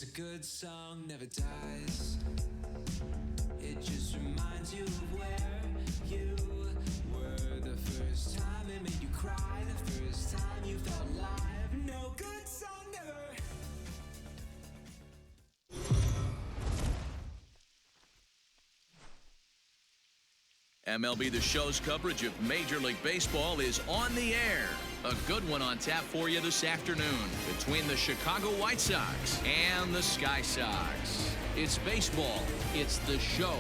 'Cause a good song never dies. It just reminds you of where you were the first time it made you cry, the first time you felt alive. No good song never. MLB The Show's coverage of Major League Baseball is on the air. A good one on tap for you this afternoon between the Chicago White Sox and the Sky Sox. It's baseball, it's the show,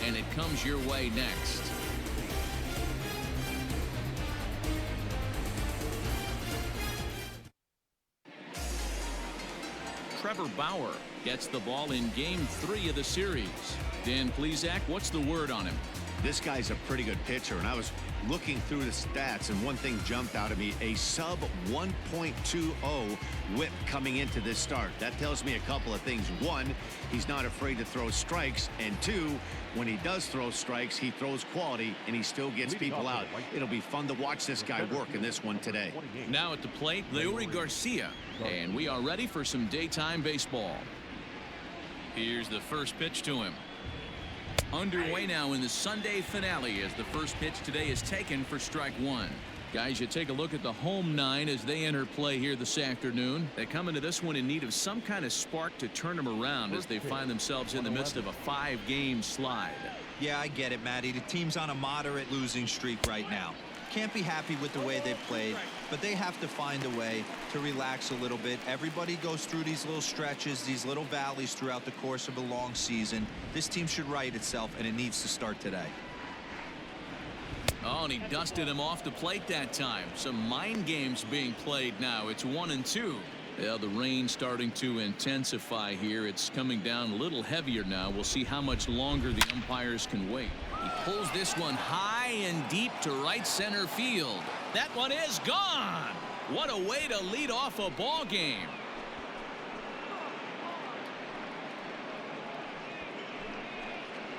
and it comes your way next. Trevor Bauer gets the ball in Game 3 of the series. Dan Plesac, what's the word on him? This guy's a pretty good pitcher, and I was looking through the stats, and one thing jumped out at me: a sub 1.20 whip coming into this start. That tells me a couple of things. One, he's not afraid to throw strikes, and two, when he does throw strikes, he throws quality, and he still gets people out. It'll be fun to watch this guy work in this one today. Now at the plate, Leury Garcia, and we are ready for some daytime baseball. Here's the first pitch to him. Underway now in the Sunday finale as the first pitch today is taken for strike one. Guys, you take a look at the home nine as they enter play here this afternoon. They come into this one in need of some kind of spark to turn them around as they find themselves in the midst of a 5-game slide. Yeah, I get it, Matty. The team's on a moderate losing streak right now. Can't be happy with the way they played, but they have to find a way to relax a little bit. Everybody goes through these little stretches, these little valleys throughout the course of a long season. This team should right itself, and it needs to start today. Oh, and he dusted him off the plate that time. Some mind games being played now. It's 1-2. Yeah, the rain starting to intensify here. It's coming down a little heavier now. We'll see how much longer the umpires can wait. He pulls this one high and deep to right center field. That one is gone. What a way to lead off a ball game.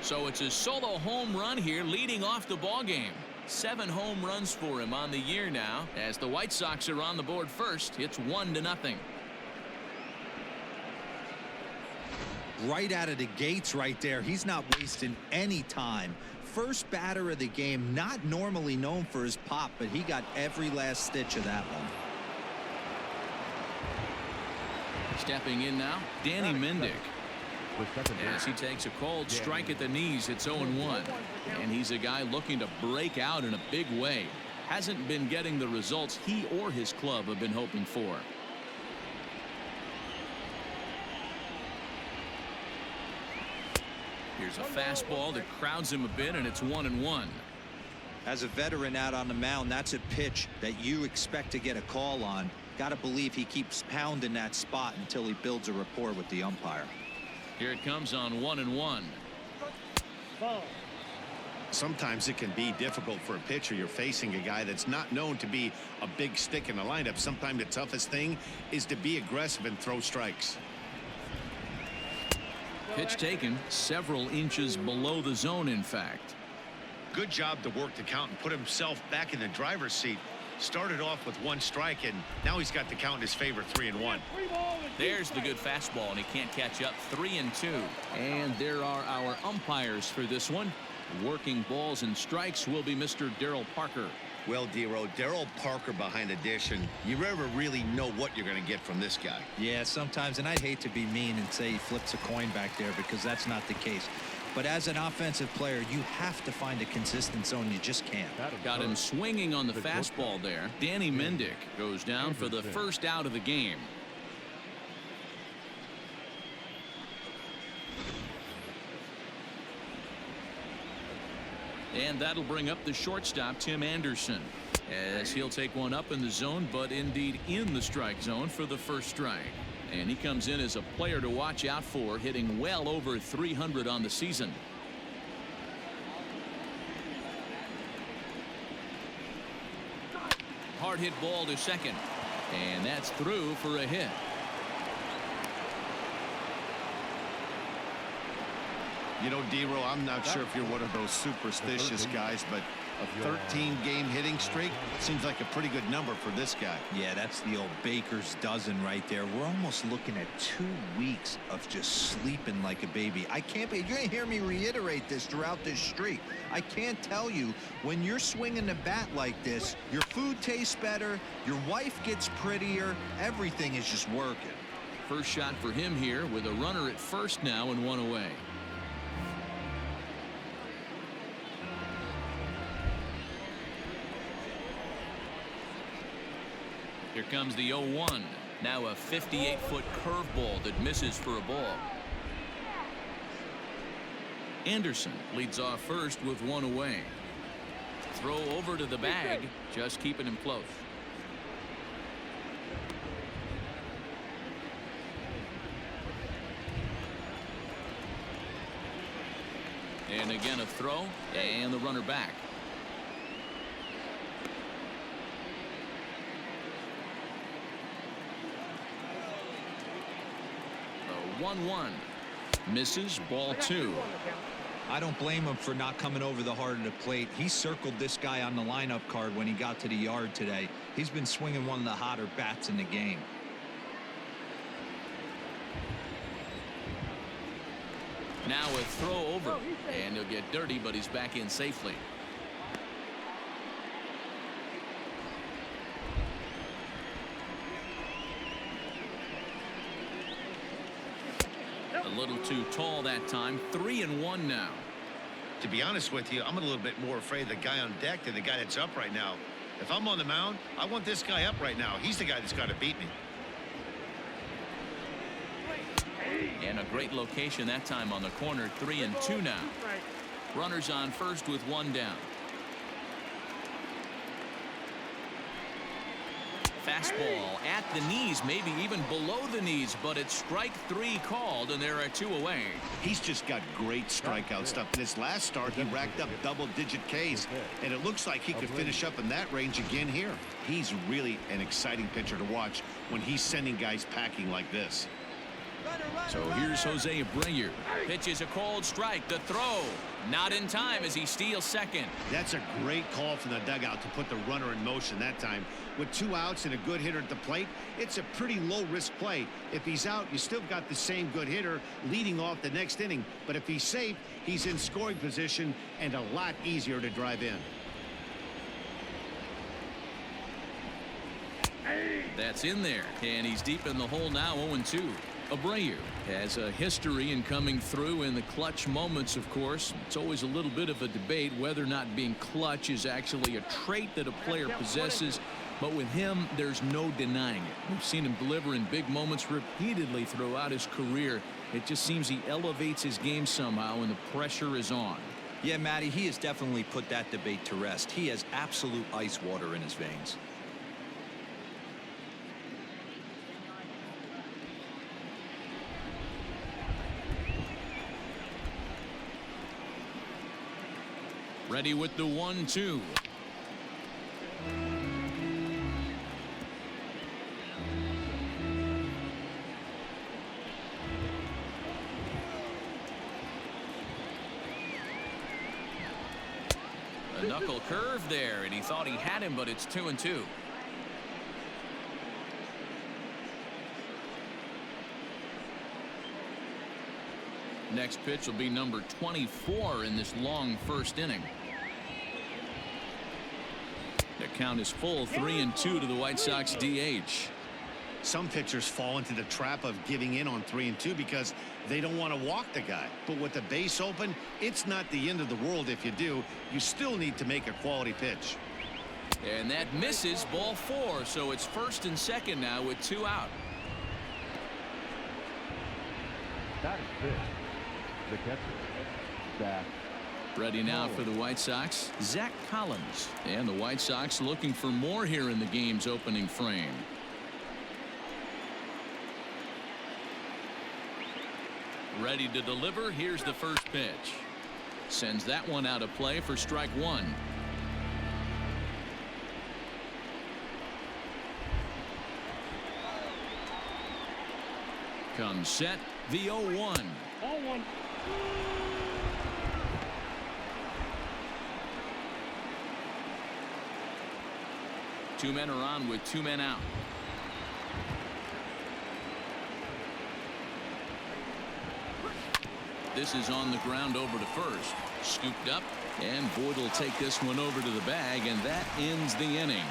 So it's a solo home run here leading off the ball game. 7 home runs for him on the year now. As the White Sox are on the board first, it's 1-0. Right out of the gates right there. He's not wasting any time. First batter of the game, not normally known for his pop, but he got every last stitch of that one. Stepping in now, Danny Mendick. As he takes a cold strike at the knees, it's 0-1. And he's a guy looking to break out in a big way. Hasn't been getting the results he or his club have been hoping for. Here's a fastball that crowds him a bit, and it's 1-1. As a veteran out on the mound, that's a pitch that you expect to get a call on. Got to believe he keeps pounding that spot until he builds a rapport with the umpire. Here it comes on 1-1. Sometimes it can be difficult for a pitcher. You're facing a guy that's not known to be a big stick in the lineup. Sometimes the toughest thing is to be aggressive and throw strikes. Pitch taken several inches below the zone, in fact. Good job to work the count and put himself back in the driver's seat. Started off with 1 strike, and now he's got the count in his favor, 3-1. There's the good fastball, and he can't catch up. 3-2. And there are our umpires for this one. Working balls and strikes will be Mr. Darryl Parker. Well, D-Row, Darryl Parker behind the dish, and you never really know what you're going to get from this guy. Yeah, sometimes, and I'd hate to be mean and say he flips a coin back there, because that's not the case. But as an offensive player, you have to find a consistent zone. You just can't. Got him swinging on the fastball there. Danny Mendick goes down for the first out of the game. And that'll bring up the shortstop, Tim Anderson, as he'll take one up in the zone, but indeed in the strike zone for the first strike. And he comes in as a player to watch out for, hitting well over 300 on the season. Hard hit ball to second, and that's through for a hit. You know, D-Row, I'm not sure if you're one of those superstitious guys, but A 13-game hitting streak seems like a pretty good number for this guy. Yeah, that's the old baker's dozen right there. We're almost looking at 2 weeks of just sleeping like a baby. I can't be. You're going to hear me reiterate this throughout this streak. I can't tell you, when you're swinging the bat like this, your food tastes better, your wife gets prettier, everything is just working. First shot for him here with a runner at first now and 1 away. Here comes the 0-1. Now a 58-foot curveball that misses for a ball. Anderson leads off first with 1 away. Throw over to the bag, just keeping him close. And again a throw, and the runner back. The 1-1 misses, ball 2. I don't blame him for not coming over the heart of the plate. He circled this guy on the lineup card when he got to the yard today. He's been swinging one of the hotter bats in the game. Now a throw over, and he'll get dirty, but he's back in safely. A little too tall that time. 3-1 now. To be honest with you, I'm a little bit more afraid of the guy on deck than the guy that's up right now. If I'm on the mound, I want this guy up right now. He's the guy that's got to beat me. And a great location that time on the corner. 3-2 now. Runners on first with 1 down. Fastball at the knees, maybe even below the knees, but it's strike 3 called, and there are 2 away. He's just got great strikeout stuff. In his last start, he racked up double-digit Ks, and it looks like he could finish up in that range again here. He's really an exciting pitcher to watch when he's sending guys packing like this. So here's Jose Abreu. Pitches a called strike. The throw not in time as he steals second. That's a great call from the dugout to put the runner in motion that time. With 2 outs and a good hitter at the plate, it's a pretty low-risk play. If he's out, you still got the same good hitter leading off the next inning. But if he's safe, he's in scoring position and a lot easier to drive in. That's in there, and he's deep in the hole now. 0-2. Abreu has a history in coming through in the clutch moments, of course. It's always a little bit of a debate whether or not being clutch is actually a trait that a player possesses. But with him, there's no denying it. We've seen him deliver in big moments repeatedly throughout his career. It just seems he elevates his game somehow, and the pressure is on. Yeah, Matty, he has definitely put that debate to rest. He has absolute ice water in his veins. Ready with the 1-2. A knuckle curve there, and he thought he had him, but it's 2-2. Next pitch will be number 24 in this long first inning. The count is full. 3-2 to the White Sox DH. Some pitchers fall into the trap of giving in on 3-2 because they don't want to walk the guy. But with the base open, it's not the end of the world if you do. You still need to make a quality pitch. And that misses, ball 4. So it's first and second now with 2 out. That is pitch. The catcher, Zach. Ready now for the White Sox, Zach Collins. And the White Sox looking for more here in the game's opening frame. Ready to deliver. Here's the first pitch. Sends that one out of play for strike 1. Comes set, the 0-1. 0-1. Two men are on with two men out. This is on the ground over to first. Scooped up, and Boyd will take this one over to the bag, and that ends the inning.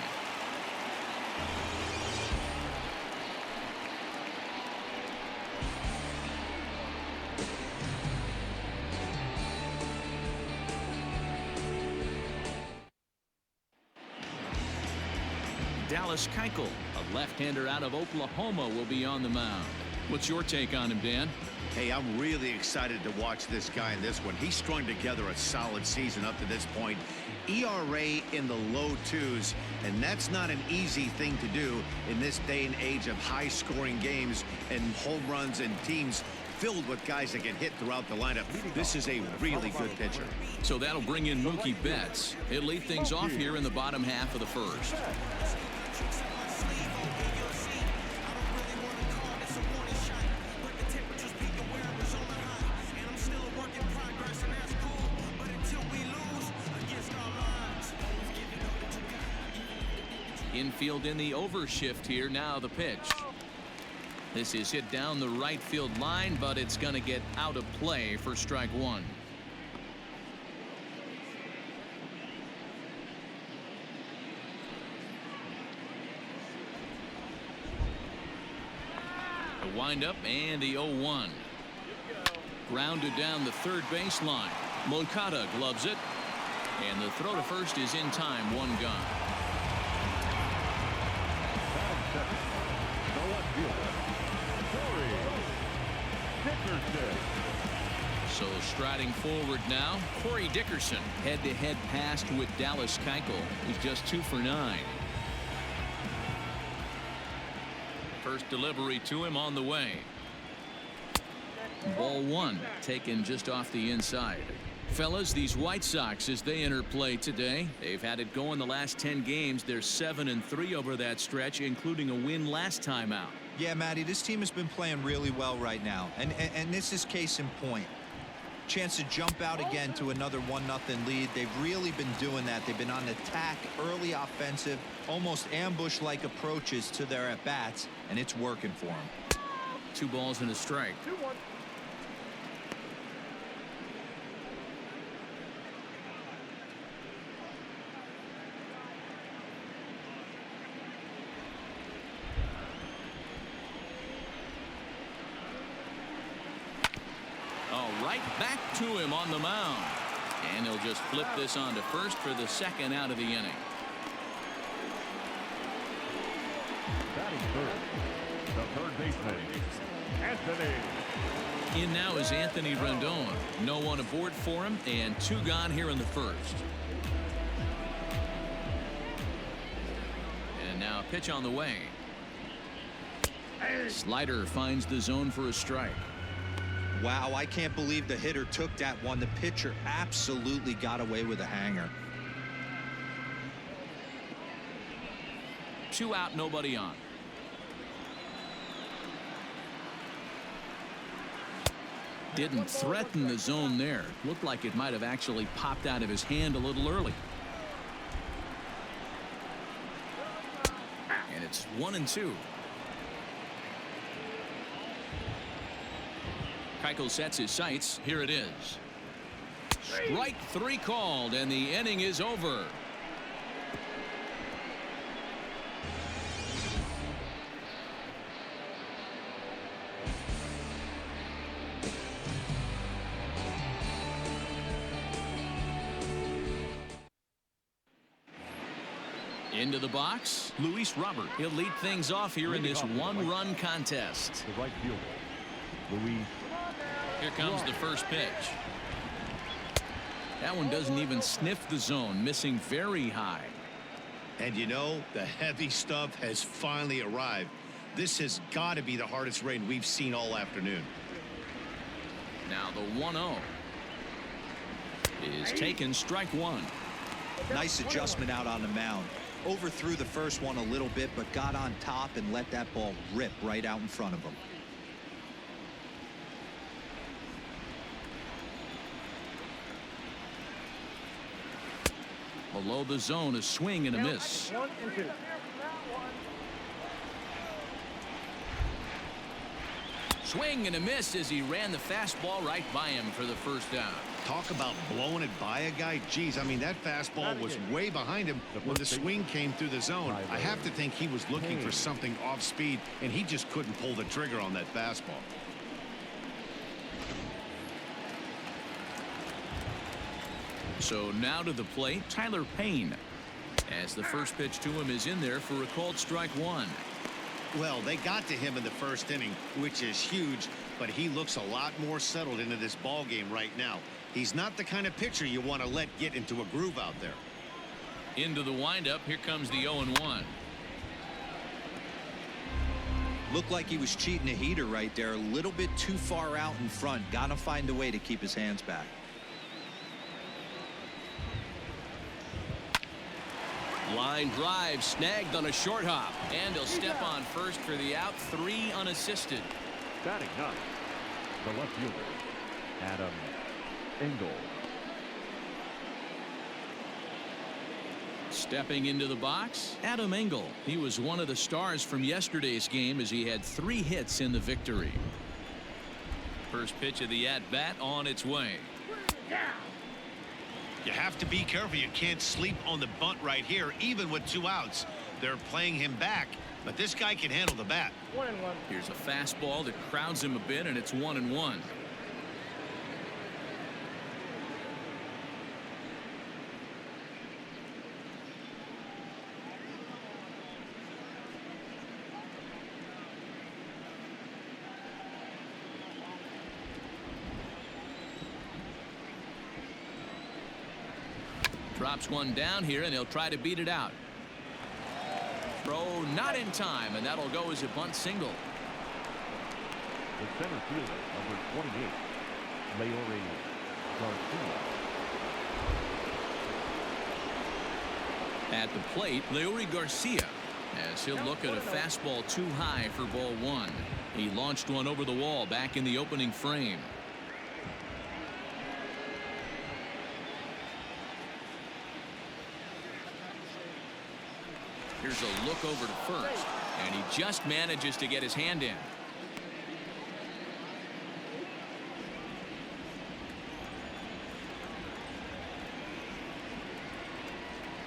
Dallas Keuchel, a left-hander out of Oklahoma, will be on the mound. What's your take on him, Dan? Hey, I'm really excited to watch this guy in this one. He's strung together a solid season up to this point. ERA in the low twos, and that's not an easy thing to do in this day and age of high-scoring games and home runs and teams filled with guys that get hit throughout the lineup. This is a really good pitcher. So that'll bring in Mookie Betts. He'll lead things off here in the bottom half of the first. Infield in the overshift here. Now the pitch. This is hit down the right field line, but it's going to get out of play for strike one. The windup and the 0-1. Grounded down the third baseline. Moncada gloves it, and the throw to first is in time. One gone. So striding forward now, Corey Dickerson. Head-to-head pass with Dallas Keuchel. He's just 2 for 9. First delivery to him on the way. Ball one, taken just off the inside. Fellas, these White Sox, as they enter play today, they've had it going the last 10 games. They're 7-3 over that stretch, including a win last time out. Yeah, Matty, this team has been playing really well right now, and this is case in point. Chance to jump out again to another 1-0 lead. They've really been doing that. They've been on attack, early offensive, almost ambush-like approaches to their at-bats, and it's working for them. 2 balls and a strike. 2-1. Right back to him on the mound, and he'll just flip this on to first for the second out of the inning. Batting third, the third baseman, Anthony. In now is Anthony Rendon. No one aboard for him, and 2 gone here in the first. And now a pitch on the way. Slider finds the zone for a strike. Wow, I can't believe the hitter took that one. The pitcher absolutely got away with a hanger. 2 out, nobody on. Didn't threaten the zone there. Looked like it might have actually popped out of his hand a little early. And it's 1-2. Keuchel sets his sights. Here it is. Strike 3 called, and the inning is over. Into the box, Luis Robert. He'll lead things off here in this 1-run contest. The right fielder, Luis. Here comes the first pitch. That one doesn't even sniff the zone, missing very high. And you know, the heavy stuff has finally arrived. This has got to be the hardest rain we've seen all afternoon. Now the 1-0 is taken, strike 1. Nice adjustment out on the mound. Overthrew the first one a little bit, but got on top and let that ball rip right out in front of him. Below the zone, a swing and a miss. 1-2. Swing and a miss as he ran the fastball right by him for the first down. Talk about blowing it by a guy. Geez, I mean, that fastball was way behind him when the swing came through the zone. I have to think he was looking for something off speed, and he just couldn't pull the trigger on that fastball. So now to the plate, Tyler Payne, as the first pitch to him is in there for a called strike one. Well, they got to him in the first inning, which is huge, but he looks a lot more settled into this ball game right now. He's not the kind of pitcher you want to let get into a groove out there. Into the windup, here comes the 0-1. Looked like he was cheating a heater right there, a little bit too far out in front. Gotta find a way to keep his hands back. Line drive snagged on a short hop, and he'll step on first for the out, 3 unassisted. Batting ninth, the left fielder, Adam Engel. Stepping into the box, Adam Engel. He was one of the stars from yesterday's game as he had 3 hits in the victory. First pitch of the at-bat on its way. You have to be careful. You can't sleep on the bunt right here, even with 2 outs. They're playing him back, but this guy can handle the bat. 1-1. Here's a fastball that crowds him a bit, and it's 1-1. Drops one down here, and he'll try to beat it out. Throw not in time, and that'll go as a bunt single. The center fielder, number 28, Leori Garcia. At the plate, Leori Garcia, as he'll look at a fastball too high for ball 1. He launched one over the wall back in the opening frame. Here's a look over to first, and he just manages to get his hand in.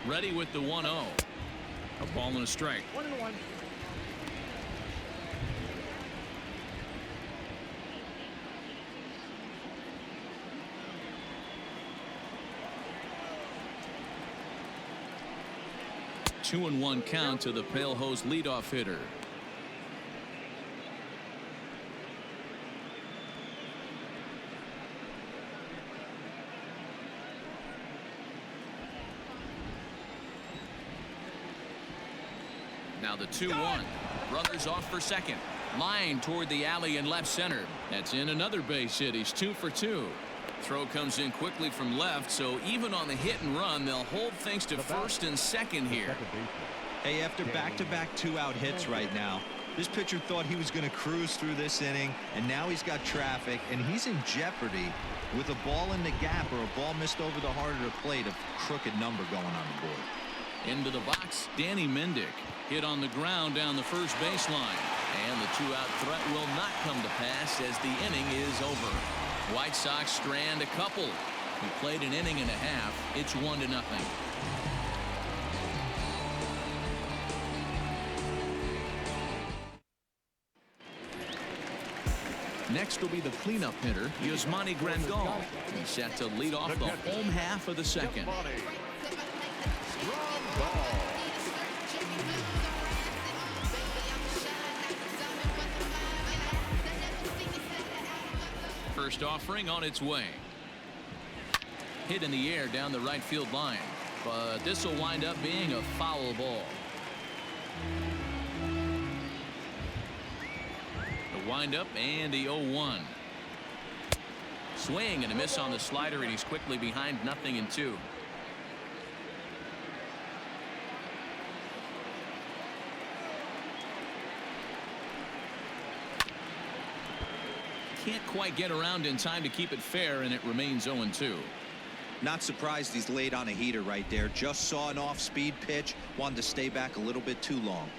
Ready with the 1-0. A ball and a strike. 1-1. Two and 1 count to the Pale Hose leadoff hitter. Now the 2-1. Runners off for second. Line toward the alley in left center. That's in another base hit. He's 2 for 2. Throw comes in quickly from left, so even on the hit and run, they'll hold things to first and second here. Hey, after back-to-back 2-out hits right now, this pitcher thought he was going to cruise through this inning, and now he's got traffic, and he's in jeopardy with a ball in the gap or a ball missed over the heart of the plate, a crooked number going on the board. Into the box, Danny Mendick. Hit on the ground down the first baseline, and the 2-out threat will not come to pass as the inning is over. White Sox strand a couple. We played an inning and a half. It's 1-0. Next will be the cleanup hitter, Yasmani Grandal. He's set to lead off the home half of the second. First offering on its way. Hit in the air down the right field line, but this will wind up being a foul ball. The windup and the 0-1. Swing and a miss on the slider, and he's quickly behind 0-2. Can't quite get around in time to keep it fair, and it remains 0-2. Not surprised he's laid on a heater right there. Just saw an off-speed pitch. Wanted to stay back a little bit too long.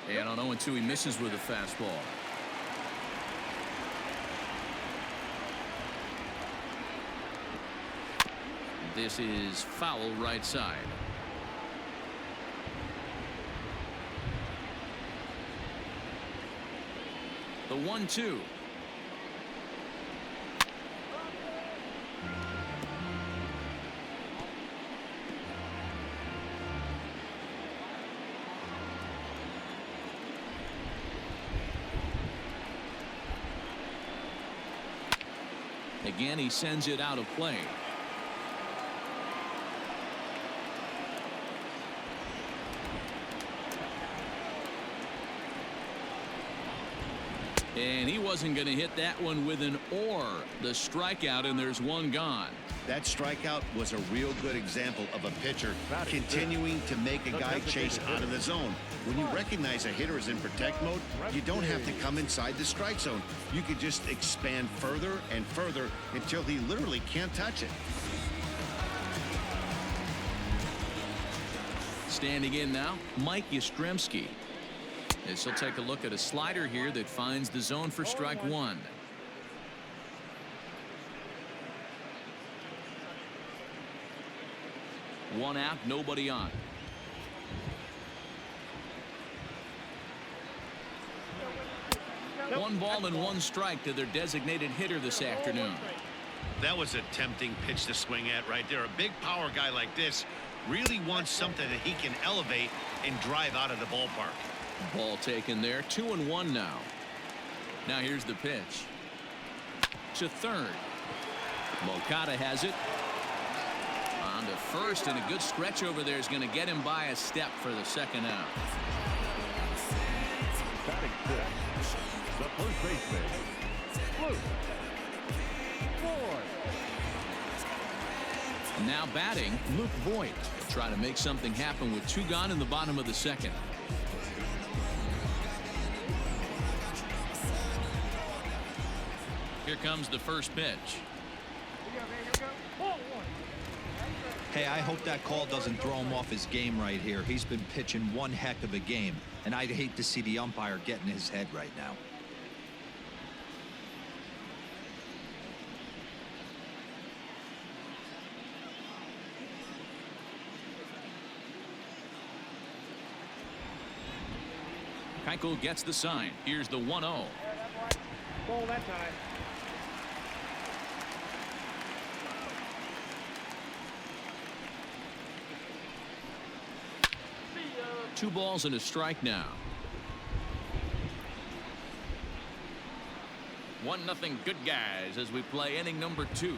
And on 0-2, he misses with a fastball. This is foul right side. The 1-2. Again, he sends it out of play. And he wasn't going to hit that one with an or. The strikeout, and there's one gone. That strikeout was a real good example of a pitcher continuing to make a guy chase out of the zone. When you recognize a hitter is in protect mode, you don't have to come inside the strike zone. You could just expand further and further until he literally can't touch it. Standing in now, Mike Yastrzemski. As he'll take a look at a slider here that finds the zone for strike one. One out, nobody on. One ball and one strike to their designated hitter this afternoon. That was a tempting pitch to swing at right there. A big power guy like this really wants something that he can elevate and drive out of the ballpark. Ball taken there. 2-1 now. Now here's the pitch. To third. Moncada has it. On to first, and a good stretch over there is going to get him by a step for the second out. Batting fifth, the first baseman, Luke Voit. Now batting, Luke Voit. Try to make something happen with two gone in the bottom of the second. Here comes the first pitch. Hey, I hope that call doesn't throw him off his game right here. He's been pitching one heck of a game, and I'd hate to see the umpire get in his head right now. Keuchel gets the sign. Here's the 1-0. Ball that time. Two balls and a strike now. 1-0 good guys as we play inning number 2.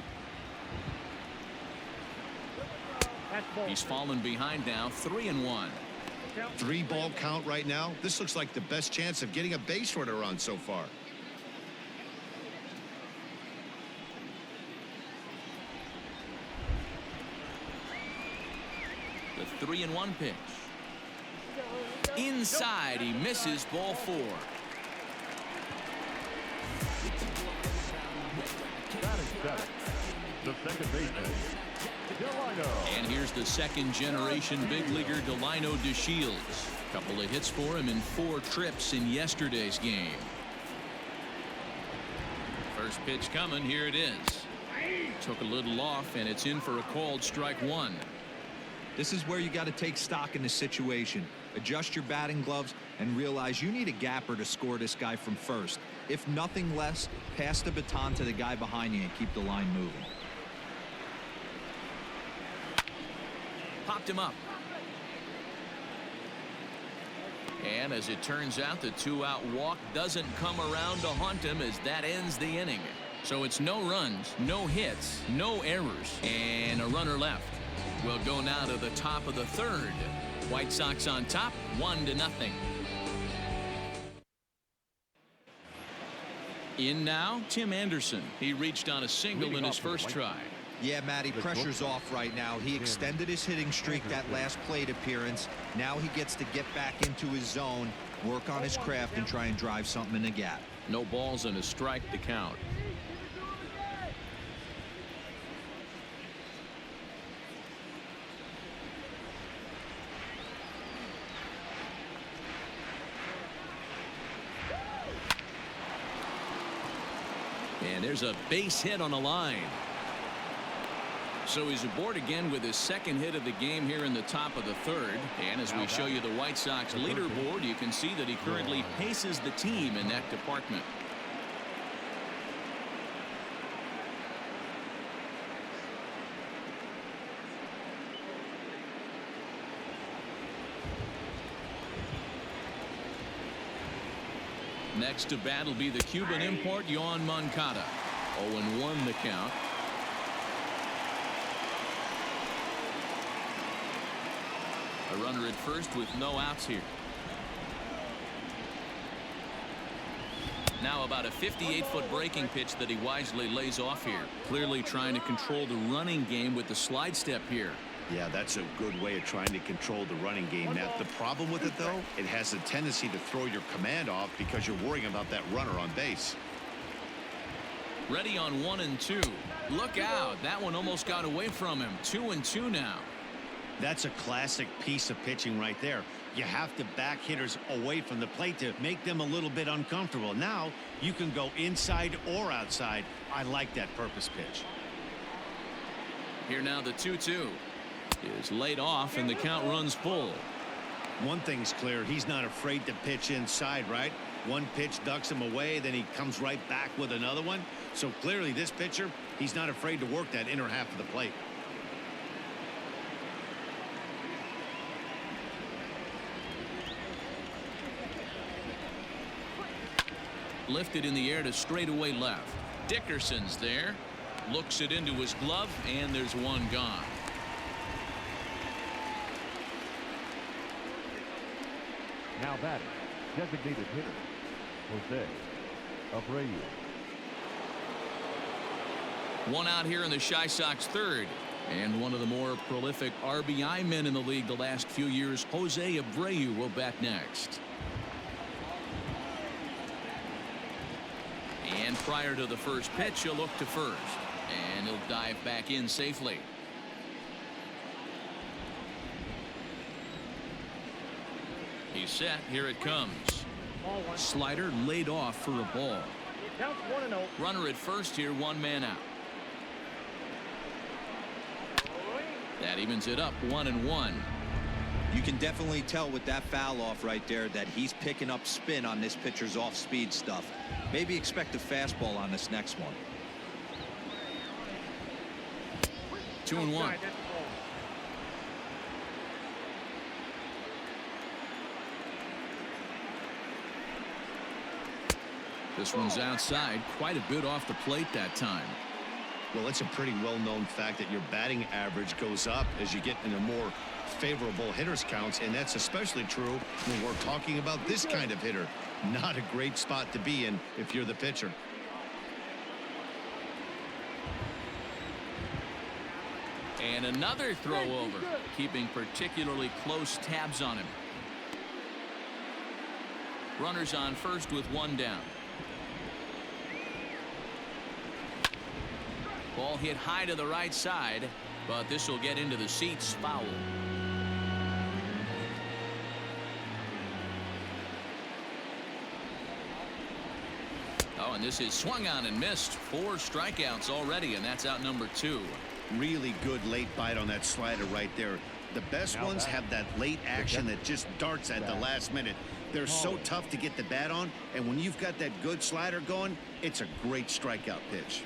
He's fallen behind now, 3-1. 3-ball count right now. This looks like the best chance of getting a base runner on so far. The 3-1 pitch. Inside, he misses, ball 4. Batting seventh, the second baseman, Delino. And here's the second generation big leaguer Delino DeShields. Couple of hits for him in 4 trips in yesterday's game. First pitch coming, here it is. Took a little off, and it's in for a called strike 1. This is where you got to take stock in the situation. Adjust your batting gloves and realize you need a gapper to score this guy from first. If nothing less, pass the baton to the guy behind you and keep the line moving. Popped him up. And as it turns out, the 2-out walk doesn't come around to haunt him as that ends the inning. So it's no runs, no hits, no errors, and a runner left. We'll go now to the top of the third. White Sox on top, 1-0. In now, Tim Anderson. He reached on a single in his first try. Yeah, Matty, pressure's off right now. He extended his hitting streak that last plate appearance. Now he gets to get back into his zone, work on his craft, and try and drive something in the gap. No balls and a strike to count. And there's a base hit on the line. So he's aboard again with his second hit of the game here in the top of the third. And as we show you the White Sox leaderboard, you can see that he currently paces the team in that department. Next to bat will be the Cuban import, Yoan Moncada. 0-1 the count. A runner at first with no outs here. Now about a 58-foot breaking pitch that he wisely lays off here. Clearly trying to control the running game with the slide step here. Yeah, that's a good way of trying to control the running game. Now, the problem with it, though, it has a tendency to throw your command off because you're worrying about that runner on base. Ready on 1-2. Look out. That one almost got away from him. 2-2 now. That's a classic piece of pitching right there. You have to back hitters away from the plate to make them a little bit uncomfortable. Now you can go inside or outside. I like that purpose pitch. Here now the 2-2 is laid off and the count runs full. One thing's clear. He's not afraid to pitch inside, right? One pitch ducks him away, then he comes right back with another one. So clearly this pitcher, he's not afraid to work that inner half of the plate. Lifted in the air to straightaway left. Dickerson's there. Looks it into his glove, and there's one gone. Now batting, designated hitter, Jose Abreu. One out here in the Chi Sox third. And one of the more prolific RBI men in the league the last few years, Jose Abreu, will bat next. And prior to the first pitch, he'll look to first. And he'll dive back in safely. He's set. Here it comes. Slider laid off for a ball. Runner at first here, one man out. That evens it up 1-1. You can definitely tell with that foul off right there that he's picking up spin on this pitcher's off-speed stuff. Maybe expect a fastball on this next one. 2-1. This one's outside, quite a bit off the plate that time. Well, it's a pretty well-known fact that your batting average goes up as you get into more favorable hitters counts, and that's especially true when we're talking about this kind of hitter. Not a great spot to be in if you're the pitcher. And another throw over, keeping particularly close tabs on him. Runners on first with one down. Ball hit high to the right side, but this will get into the seats. Foul. Oh, and this is swung on and missed. 4 strikeouts already, and that's out number 2. Really good late bite on that slider right there. The best ones have that late action that just darts at the last minute. They're so tough to get the bat on, and when you've got that good slider going, it's a great strikeout pitch.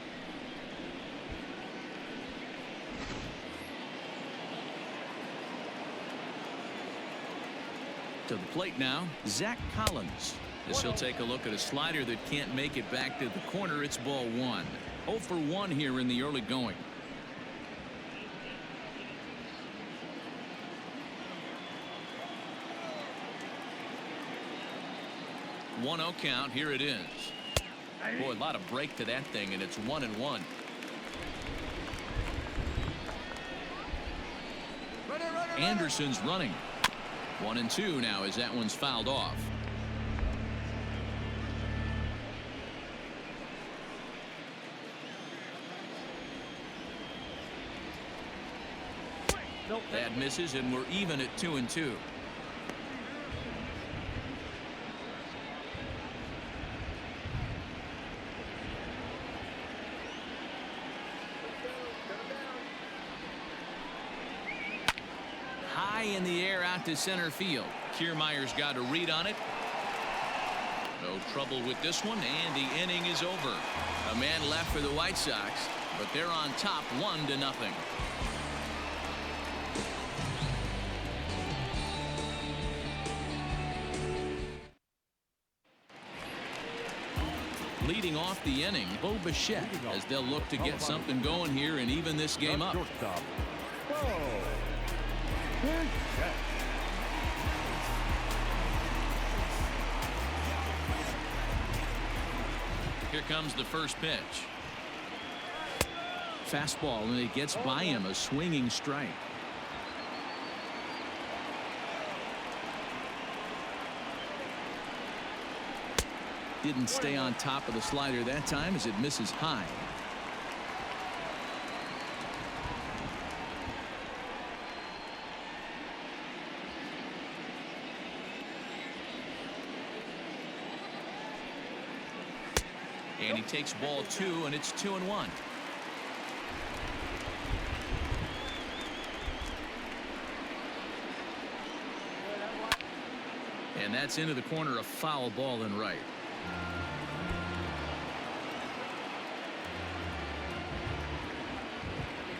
To the plate now, Zach Collins. This will take a look at a slider that can't make it back to the corner. It's ball 1. 0 for 1 here in the early going. 1-0 count. Here it is. Boy, a lot of break to that thing, and it's 1-1. Anderson's running. 1-2 now as that one's fouled off. That misses, and we're even at 2-2. high in the air out to center field. Kiermaier's got a read on it. No trouble with this one, and the inning is over. A man left for the White Sox, but they're on top 1-0. Leading off the inning, Bo Bichette, as they'll look to get something going here and even this game up. Here comes the first pitch. Fastball, and it gets by him, a swinging strike. Didn't stay on top of the slider that time as it misses high. And he takes ball 2, and it's 2-1. And that's into the corner, a foul ball and right.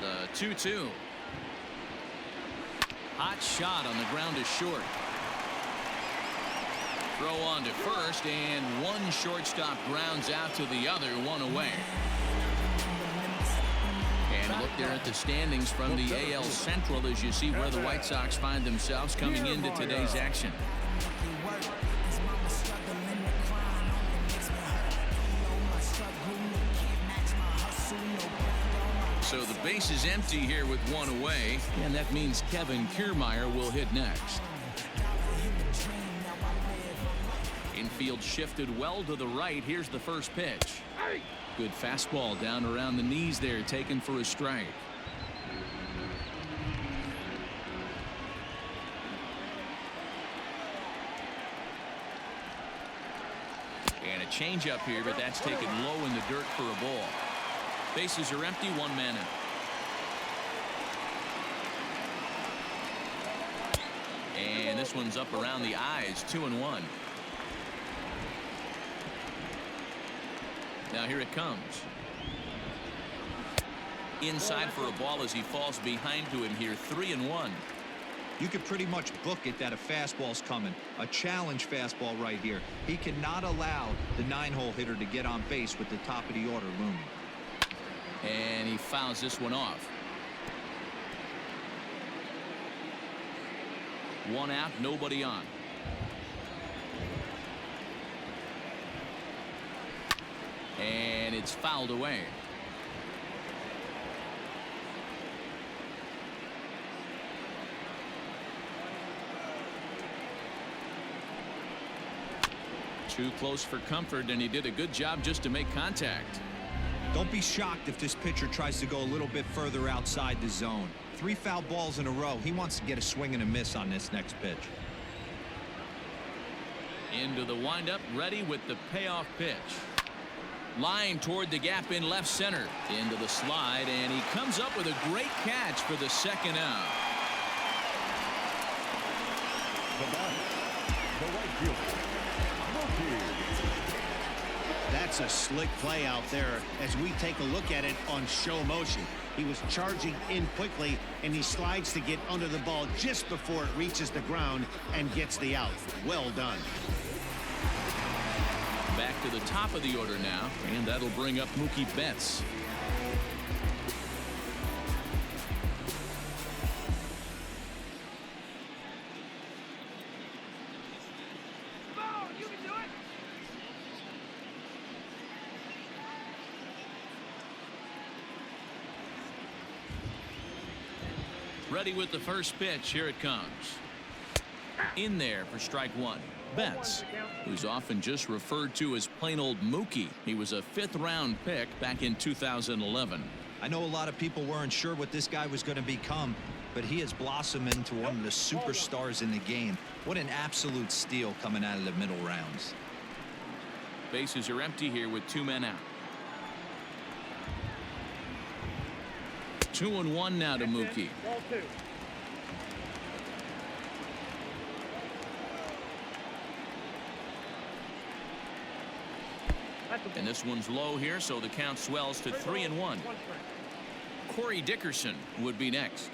The 2-2. Hot shot on the ground is short. Throw on to first, and one shortstop grounds out to the other, one away. And look there at the standings from the AL Central as you see where the White Sox find themselves coming into today's action. So the base is empty here with one away, and that means Kevin Kiermaier will hit next. Infield shifted well to the right. Here's the first pitch. Good fastball down around the knees there, taken for a strike. And a changeup here, but that's taken low in the dirt for a ball. Bases are empty, one man in. And this one's up around the eyes, 2-1. Now here it comes. Inside for a ball as he falls behind to him here, 3-1. You could pretty much book it that a fastball's coming. A challenge fastball right here. He cannot allow the 9-hole hitter to get on base with the top of the order looming. And he fouls this one off. One out, nobody on. And it's fouled away. Too close for comfort, and he did a good job just to make contact. Don't be shocked if this pitcher tries to go a little bit further outside the zone. 3 foul balls in a row. He wants to get a swing and a miss on this next pitch. Into the windup, ready with the payoff pitch. Line toward the gap in left center. Into the slide, and he comes up with a great catch for the second out. The right fielder. That's a slick play out there as we take a look at it on show motion. He was charging in quickly, and he slides to get under the ball just before it reaches the ground and gets the out. Well done. Back to the top of the order now, and that'll bring up Mookie Betts. Ready with the first pitch. Here it comes. In there for strike one. Betts, who's often just referred to as plain old Mookie. He was a 5th-round pick back in 2011. I know a lot of people weren't sure what this guy was going to become, but he has blossomed into one of the superstars in the game. What an absolute steal coming out of the middle rounds. Bases are empty here with 2 men out. 2-1 now to Mookie. And this one's low here, so the count swells to 3-1. Corey Dickerson would be next.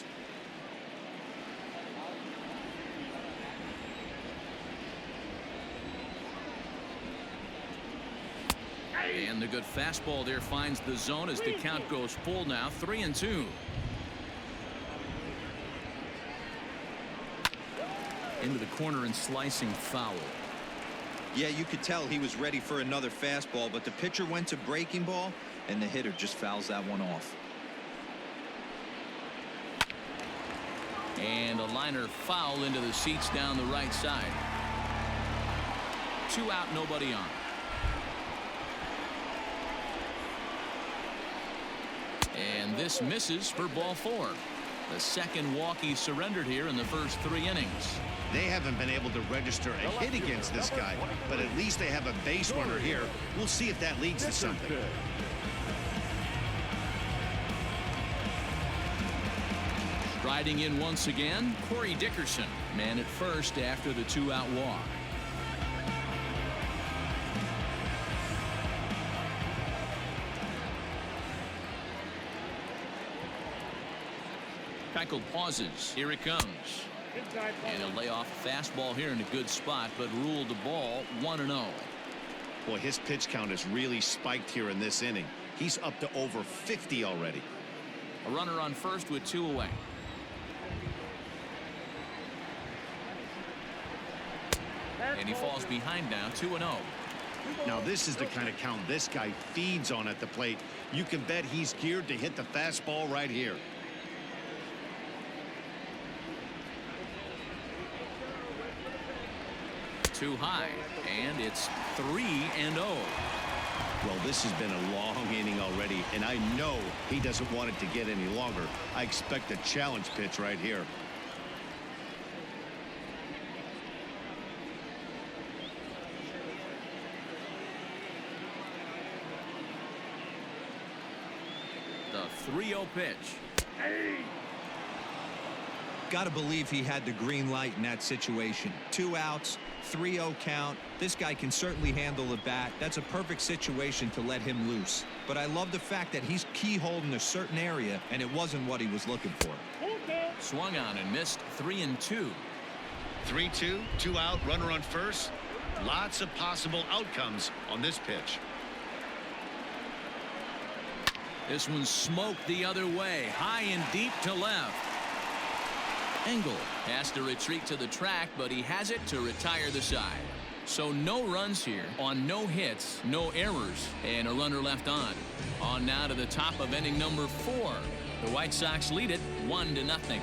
And the good fastball there finds the zone as the count goes full now, 3-2. Into the corner and slicing foul. Yeah, you could tell he was ready for another fastball, but the pitcher went to breaking ball, and the hitter just fouls that one off. And a liner foul into the seats down the right side. 2 out, nobody on. And this misses for ball 4. The second walk he surrendered here in the first 3 innings. They haven't been able to register a hit against this guy, but at least they have a base runner here. We'll see if that leads to something. Striding in once again, Corey Dickerson, man at first after the 2-out walk. Keuchel pauses. Here it comes. And a layoff fastball here in a good spot, but ruled the ball 1-0. Boy, his pitch count is really spiked here in this inning. He's up to over 50 already. A runner on first with 2 away. And he falls behind now, 2-0. Now this is the kind of count this guy feeds on at the plate. You can bet he's geared to hit the fastball right here. Too high, and it's 3-0. Well, this has been a long inning already, and I know he doesn't want it to get any longer. I expect a challenge pitch right here. The 3-0 pitch. Got to believe he had the green light in that situation. 2 outs, 3-0 count. This guy can certainly handle the bat. That's a perfect situation to let him loose. But I love the fact that he's keyholed in a certain area, and it wasn't what he was looking for. Swung on and missed. 3-2. 3-2, 2 out, runner on first. Lots of possible outcomes on this pitch. This one smoked the other way, high and deep to left. Engel has to retreat to the track, but he has it to retire the side. So no runs here on no hits, no errors, and a runner left on. On now to the top of inning number 4. The White Sox lead it 1-0.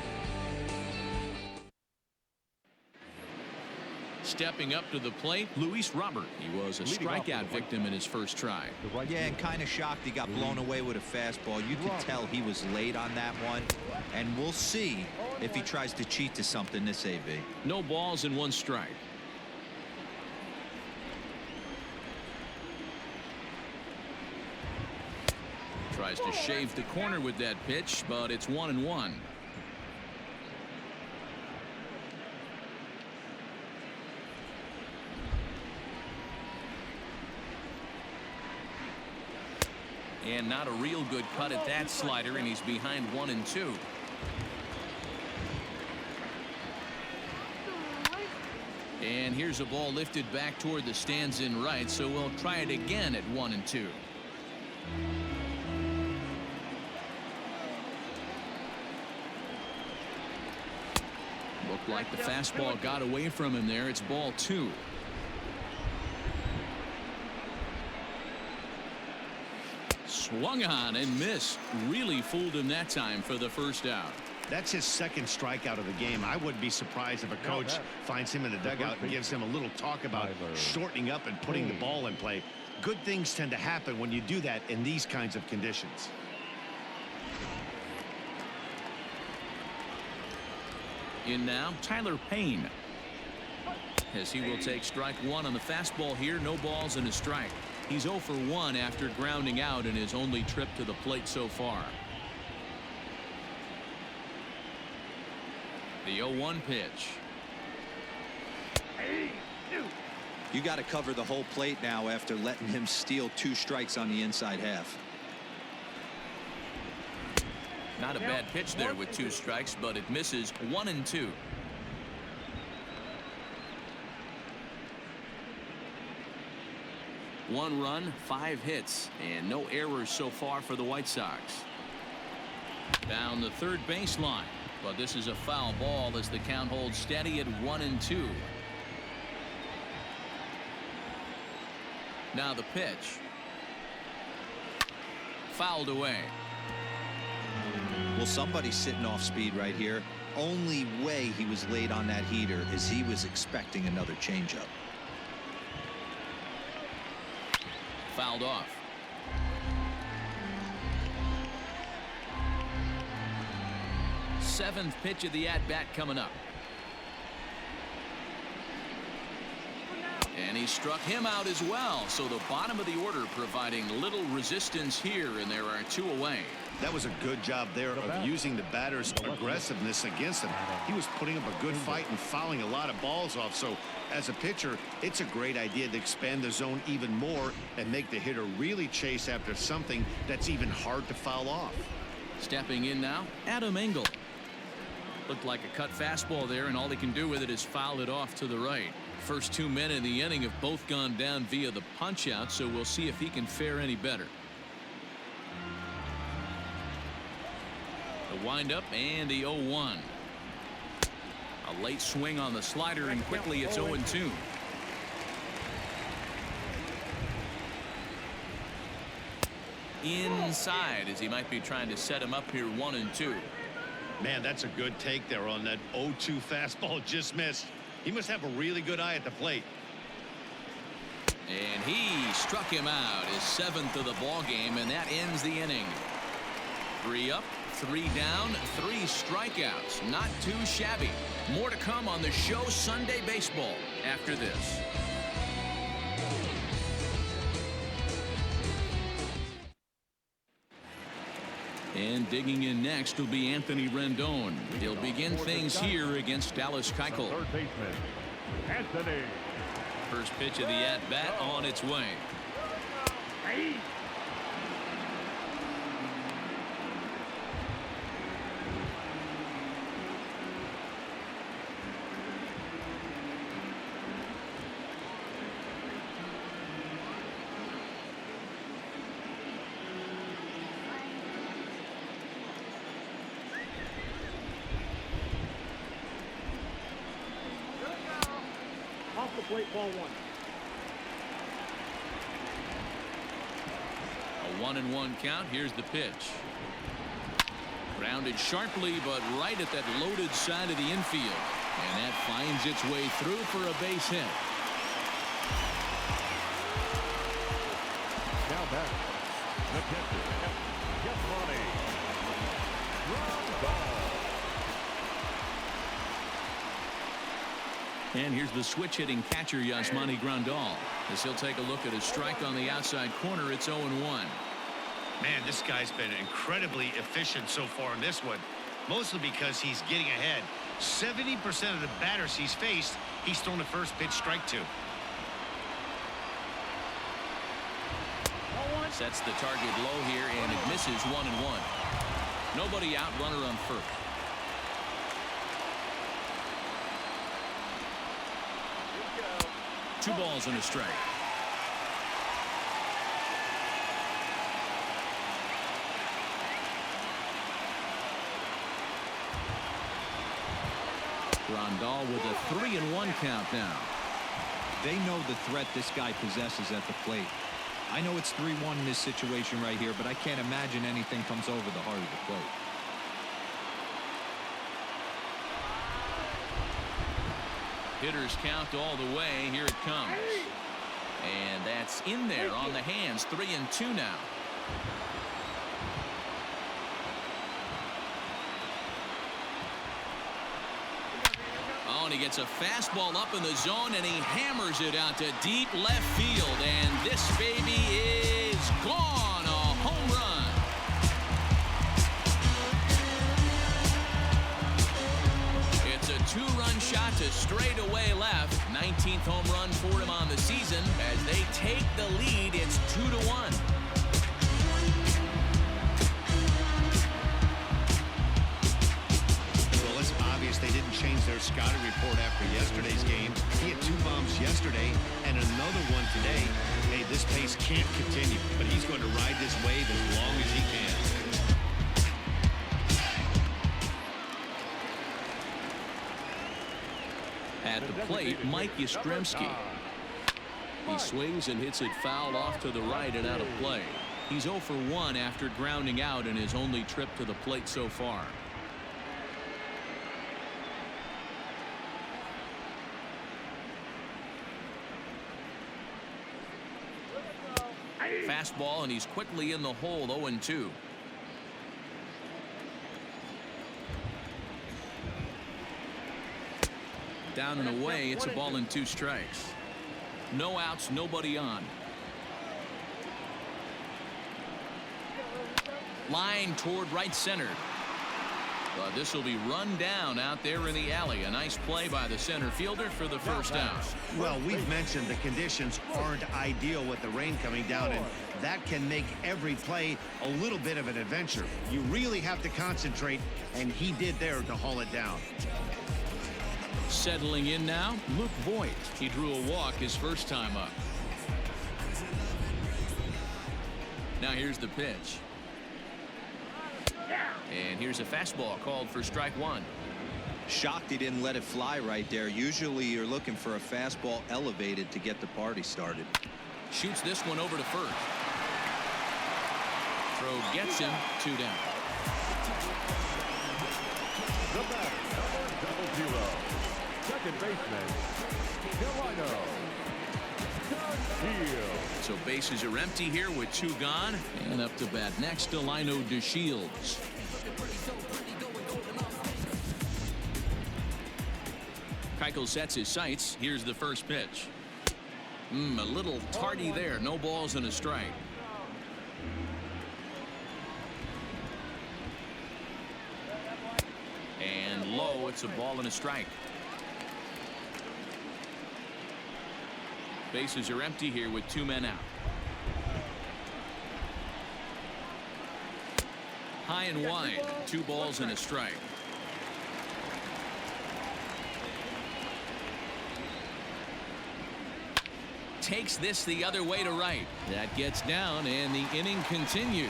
Stepping up to the plate, Luis Robert. He was a strikeout victim in his first try. Yeah, and kind of shocked he got blown away with a fastball. You could tell he was late on that one. And we'll see if he tries to cheat to something this AV. No balls and 1 strike. Tries to shave the corner with that pitch, but it's 1-1. And not a real good cut at that slider, and he's behind 1-2. And here's a ball lifted back toward the stands in right, so we'll try it again at 1-2. Looked like the fastball got away from him there. It's ball 2. Swung on and missed. Really fooled him that time for the first out. That's his second strikeout of the game. I wouldn't be surprised if a coach finds him in the dugout and gives him a little talk about shortening up and putting the ball in play. Good things tend to happen when you do that in these kinds of conditions. In now, Tyler Payne. As he will take strike 1 on the fastball here. No balls and a strike. He's 0 for 1 after grounding out in his only trip to the plate so far. The 0-1 pitch. You got to cover the whole plate now after letting him steal 2 strikes on the inside half. Not a bad pitch there with 2 strikes, but it misses 1-2. One run, 5 hits, and no errors so far for the White Sox. Down the third baseline, but this is a foul ball as the count holds steady at 1-2. Now the pitch. Fouled away. Well, somebody's sitting off speed right here. Only way he was late on that heater is he was expecting another changeup. Fouled off. Seventh pitch of the at-bat coming up. And he struck him out as well. So the bottom of the order providing little resistance here, and there are 2 away. That was a good job there of using the batter's aggressiveness against him. He was putting up a good fight and fouling a lot of balls off. So as a pitcher, it's a great idea to expand the zone even more and make the hitter really chase after something that's even hard to foul off. Stepping in now, Adam Engel. Looked like a cut fastball there, and all he can do with it is foul it off to the right. First 2 men in the inning have both gone down via the punch out, so we'll see if he can fare any better. The windup and the 0-1. A late swing on the slider, and quickly it's 0-2. Inside, as he might be trying to set him up here 1-2. Man, that's a good take there on that 0-2 fastball. Just missed. He must have a really good eye at the plate. And he struck him out, his 7th of the ball game, and that ends the inning. 3 up, 3 down, 3 strikeouts. Not too shabby. More to come on the show Sunday Baseball after this. And digging in next will be Anthony Rendon. He'll begin things here against Dallas Keuchel. Third baseman, Anthony. First pitch of the at-bat on its way. Off the plate, ball 1. A 1-1 count. Here's the pitch. Grounded sharply, but right at that loaded side of the infield. And that finds its way through for a base hit. Now back. The catcher, Yasmani Grandal. And here's the switch hitting catcher Yasmani Grandal as he'll take a look at a strike on the outside corner. It's 0-1. Man, this guy's been incredibly efficient so far in this one, mostly because he's getting ahead. 70% of the batters he's faced, he's thrown the first pitch strike to. Sets the target low here, and it misses 1-1. Nobody out, runner on first. Two balls and a strike. Grandal with a 3-1 count now. They know the threat this guy possesses at the plate. I know it's 3-1 in this situation right here, but I can't imagine anything comes over the heart of the plate. Hitters count all the way. Here it comes. And that's in there on the hands. 3-2 now. Oh, and he gets a fastball up in the zone, and he hammers it out to deep left field. And this baby is gone. A home run. It's a 2-run shot to straightaway left. 19th home run for him on the season. a lead. It's 2-1. Well, it's obvious they didn't change their scouting report after yesterday's game. He had 2 bombs yesterday and another one today. Hey, this pace can't continue, but he's going to ride this wave as long as he can. At the plate, Mike Yastrzemski. He swings and hits it foul off to the right and out of play. He's 0 for 1 after grounding out in his only trip to the plate so far. Fastball, and he's quickly in the hole. 0-2. Down and away. It's a ball and 2 strikes. No outs, nobody on. Line toward right center. This will be run down out there in the alley. A nice play by the center fielder for the first out. Well, we've mentioned the conditions aren't ideal with the rain coming down, and that can make every play a little bit of an adventure. You really have to concentrate, and he did there to haul it down. Settling in now, Luke Voigt. He drew a walk his first time up. Now here's the pitch. And here's a fastball called for strike 1. Shocked he didn't let it fly right there. Usually you're looking for a fastball elevated to get the party started. Shoots this one over to first. Throw gets him. 2 down. The batter, number 00. Second baseman, Delino. So bases are empty here with 2 gone. And up to bat next, Delino DeShields. Keuchel sets his sights. Here's the first pitch. A little tardy there. No balls and a strike. And low. It's a ball and a strike. Bases are empty here with 2 men out. High and wide. 2 balls and a strike. Takes this the other way to right. That gets down, and the inning continues.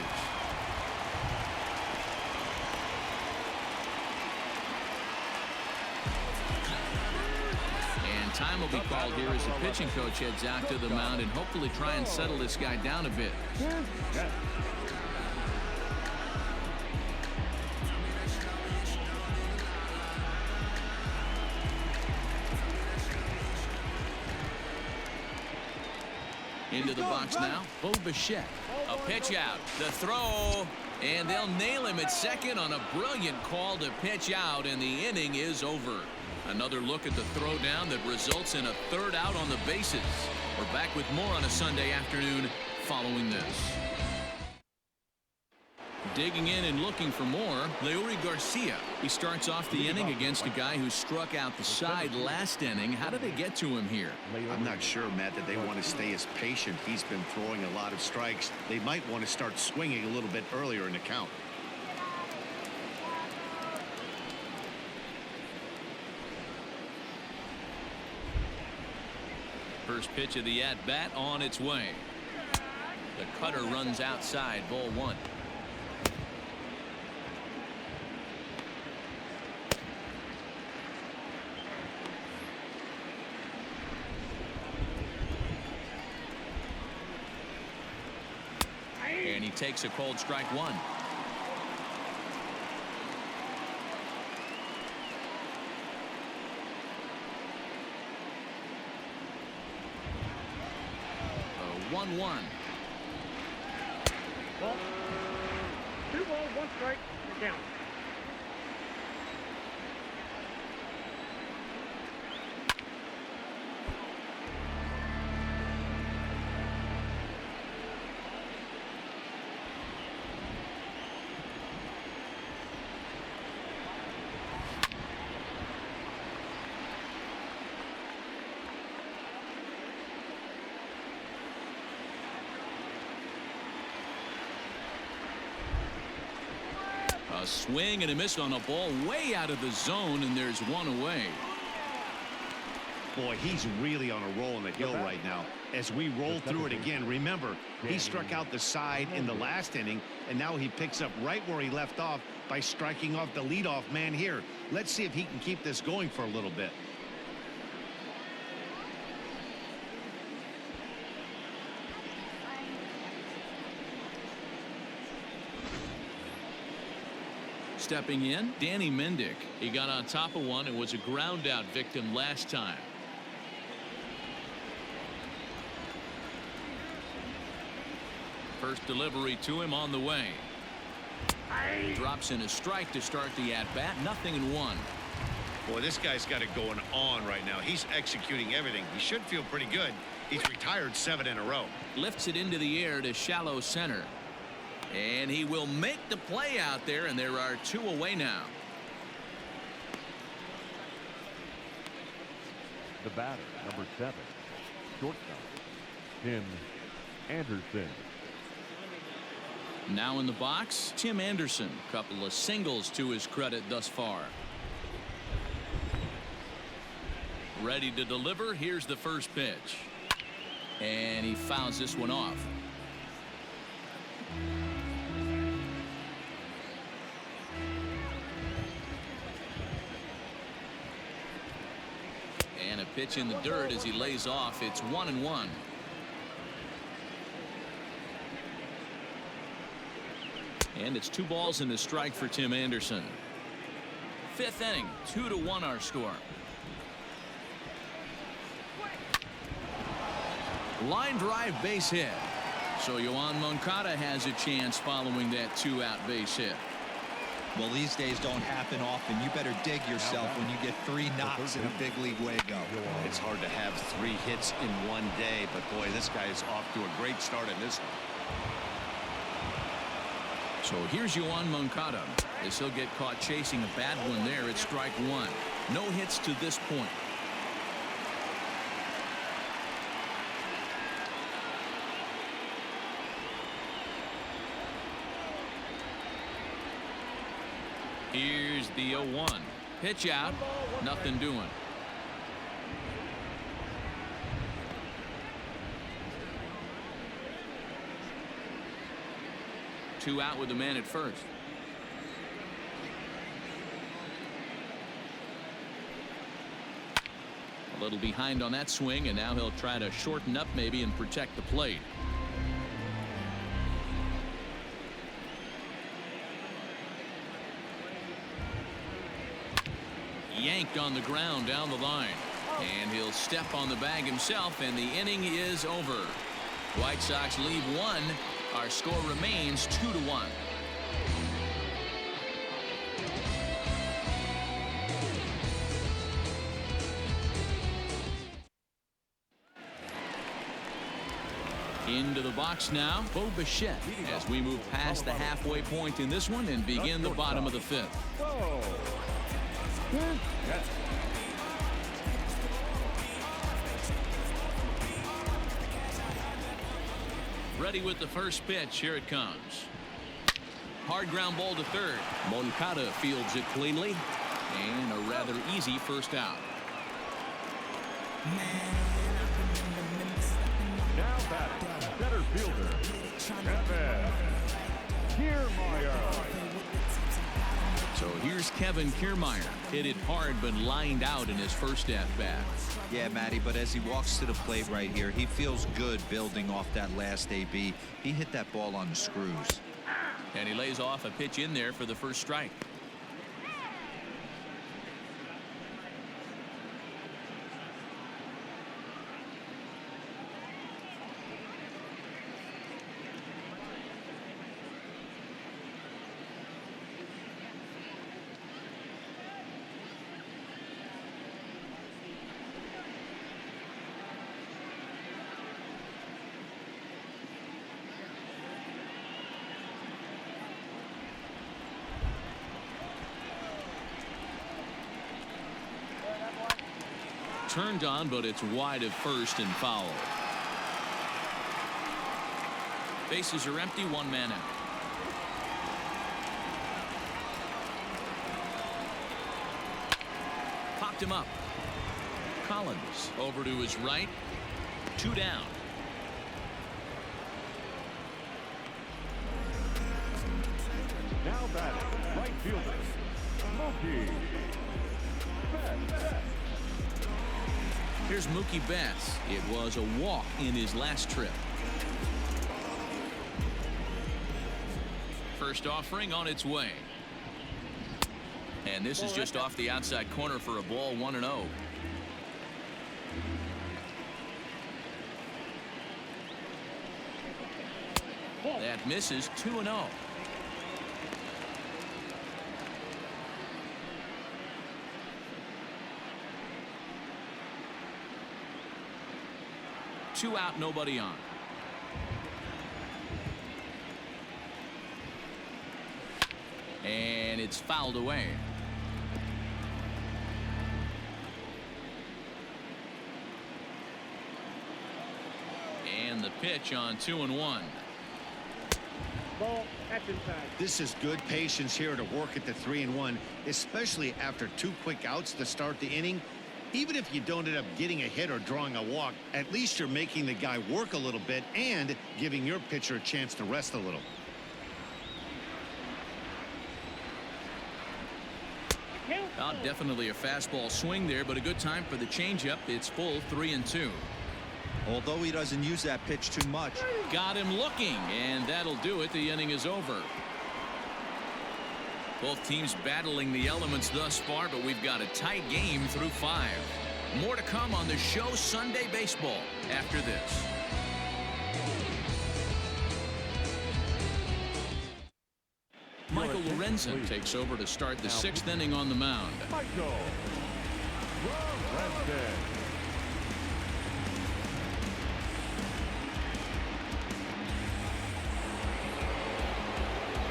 And time will be called here as the pitching coach heads out to the mound and hopefully try and settle this guy down a bit. Into the box now, Bo Bichette. A pitch out, the throw, and they'll nail him at second on a brilliant call to pitch out, and the inning is over. Another look at the throw down that results in a 3rd out on the bases. We're back with more on a Sunday afternoon following this. Digging in and looking for more, Leury Garcia. He starts off the inning against a guy who struck out the side last inning. How did they get to him here? I'm not sure, Matt, that they want to stay as patient. He's been throwing a lot of strikes. They might want to start swinging a little bit earlier in the count. First pitch of the at-bat on its way. The cutter runs outside, ball 1. And he takes a cold strike 1. A 1-1. Ball. 2 balls, 1 strike. You're down. A swing and a miss on a ball way out of the zone, and there's one away. Boy, he's really on a roll on the hill right now. As we roll through it again, remember, he struck out the side in the last inning, and now he picks up right where he left off by striking off the leadoff man here. Let's see if he can keep this going for a little bit. Stepping in, Danny Mendick. He got on top of one and was a ground out victim last time. First delivery to him on the way. Drops in a strike to start the at-bat. 0-1. Boy, this guy's got it going on right now. He's executing everything. He should feel pretty good. He's retired 7 in a row. Lifts it into the air to shallow center. And he will make the play out there, and there are 2 away now. The batter, number 7, shortstop, Tim Anderson. Now in the box, Tim Anderson. Couple of singles to his credit thus far. Ready to deliver. Here's the first pitch. And he fouls this one off. And a pitch in the dirt as he lays off. It's 1-1. And it's 2 balls and a strike for Tim Anderson. 5th inning, 2-1 our score. Line drive base hit. So Yoan Moncada has a chance following that 2-out base hit. Well, these days don't happen often. You better dig yourself when you get 3 knocks in a big league way to go. It's hard to have 3 hits in one day, but boy, this guy is off to a great start in this one. So here's Yoan Moncada. As he'll get caught chasing a bad one there, it's strike 1. No hits to this point. Here's the 0-1. Pitch out. Nothing doing. Two out with the man at first. A little behind on that swing, and now he'll try to shorten up maybe and protect the plate. Yanked on the ground down the line, and he'll step on the bag himself, and the inning is over. White Sox lead 1. Our score remains 2-1. Into the box now, Bo Bichette, as we move past the halfway point in this one and begin the bottom of the 5th. Ready with the first pitch. Here it comes. Hard ground ball to third. Moncada fields it cleanly, and a rather easy first out. Now batting, center fielder, Kevin Kiermaier. So here's Kevin Kiermaier. Hit it hard, but lined out in his first at-bat. Yeah, Matty, but as he walks to the plate right here, he feels good building off that last AB. He hit that ball on the screws. And he lays off a pitch in there for the first strike. Turned on, but it's wide of first and foul. Bases are empty, 1 man out. chopped him up. Collins over to his right. 2 down. Now batting, right fielder, Mookie Betts. Here's Mookie Betts. It was a walk in his last trip. First offering on its way. And this is just off the outside corner for a ball, 1-0. That misses, 2-0. Two out, nobody on. And it's fouled away. And the pitch on 2-1. Ball, that's inside. This is good patience here to work at the 3-1, especially after 2 quick outs to start the inning. Even if you don't end up getting a hit or drawing a walk, at least you're making the guy work a little bit and giving your pitcher a chance to rest a little. Definitely a fastball swing there, but a good time for the changeup. It's full, 3-2. Although he doesn't use that pitch too much. Got him looking, and that'll do it. The inning is over. Both teams battling the elements thus far, but we've got a tight game through 5. More to come on the show Sunday Baseball after this. Michael Lorenzen takes over to start the 6th inning on the mound. Michael Lorenzen.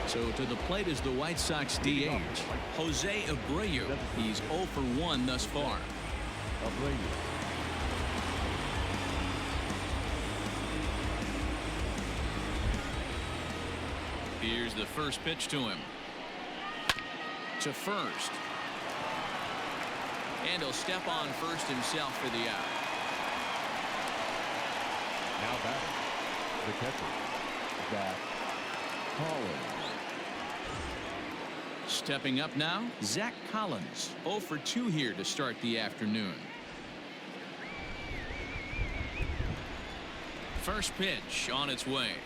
So to the plate is the White Sox DH, Jose Abreu. He's 0 for 1 thus far. Abreu. Here's the first pitch to him. To first. And he'll step on first himself for the out. Now batting, the catcher, Zach Collins. Stepping up now, Zach Collins. 0 for 2 here to start the afternoon. First pitch on its way.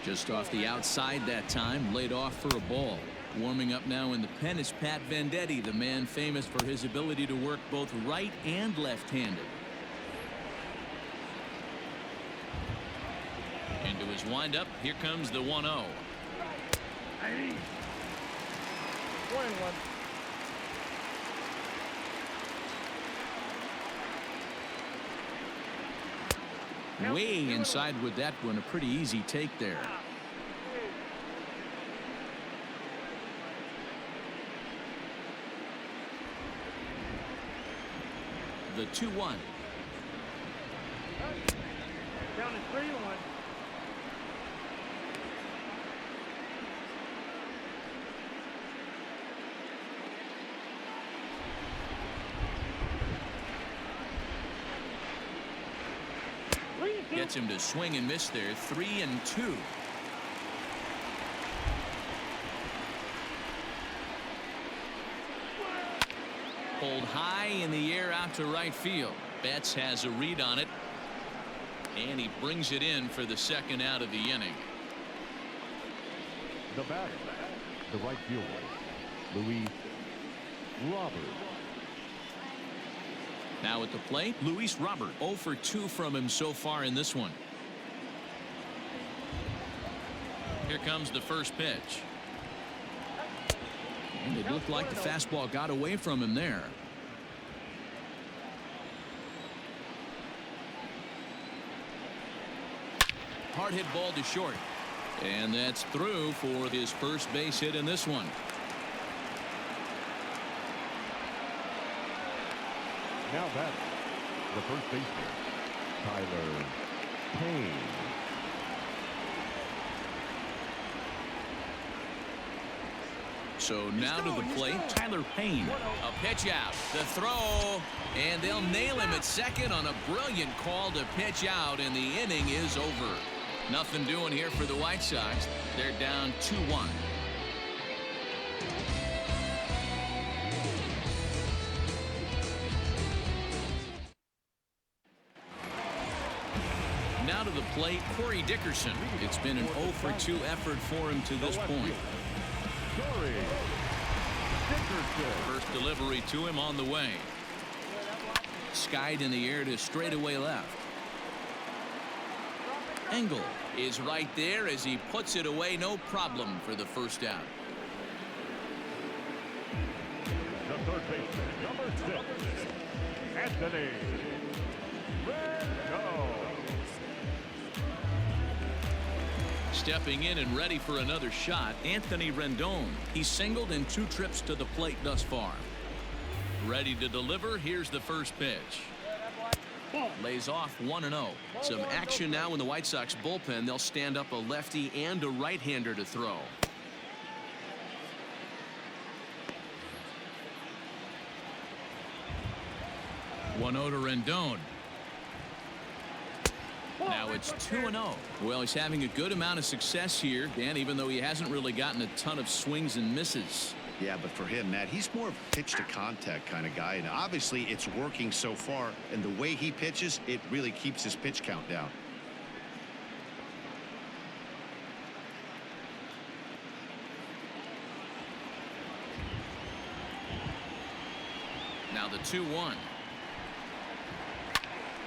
Just off the outside that time, laid off for a ball. Warming up now in the pen is Pat Venditti, the man famous for his ability to work both right and left-handed. Into his windup, here comes the 1-0. 1-1. Way inside with that one, a pretty easy take there. The 2-1. Down to 3-1. Gets him to swing and miss there. 3-2. Pulled high in the air out to right field. Betts has a read on it, and he brings it in for the second out of the inning. The batter, the right fielder, Luis Robert. Now at the plate, Luis Robert. 0 for 2 from him so far in this one. Here comes the first pitch. And it looked like the fastball got away from him there. Hard hit ball to short. And that's through for his first base hit in this one. Now batting, the first baseman, Tyler Payne. So now to the plate, Tyler Payne. A pitch out. The throw. And they'll nail him at second on a brilliant call to pitch out, and the inning is over. Nothing doing here for the White Sox. They're down 2-1. Now to the plate, Corey Dickerson. It's been an 0-for-2 effort for him to this point. First delivery to him on the way. Skied in the air to straightaway left. Engel is right there as he puts it away, no problem for the first out. The third baseman, number 6, Anthony Rendon. Stepping in and ready for another shot, Anthony Rendon. He's singled in 2 trips to the plate thus far. Ready to deliver. Here's the first pitch. Lays off 1-0. Some action now in the White Sox bullpen. They'll stand up a lefty and a right-hander to throw. One 0 to Rendon. Now it's 2-0. Well, he's having a good amount of success here, Dan, even though he hasn't really gotten a ton of swings and misses. Yeah, but for him, Matt, he's more of a pitch to contact kind of guy, and obviously it's working so far, and the way he pitches, it really keeps his pitch count down. Now the 2-1.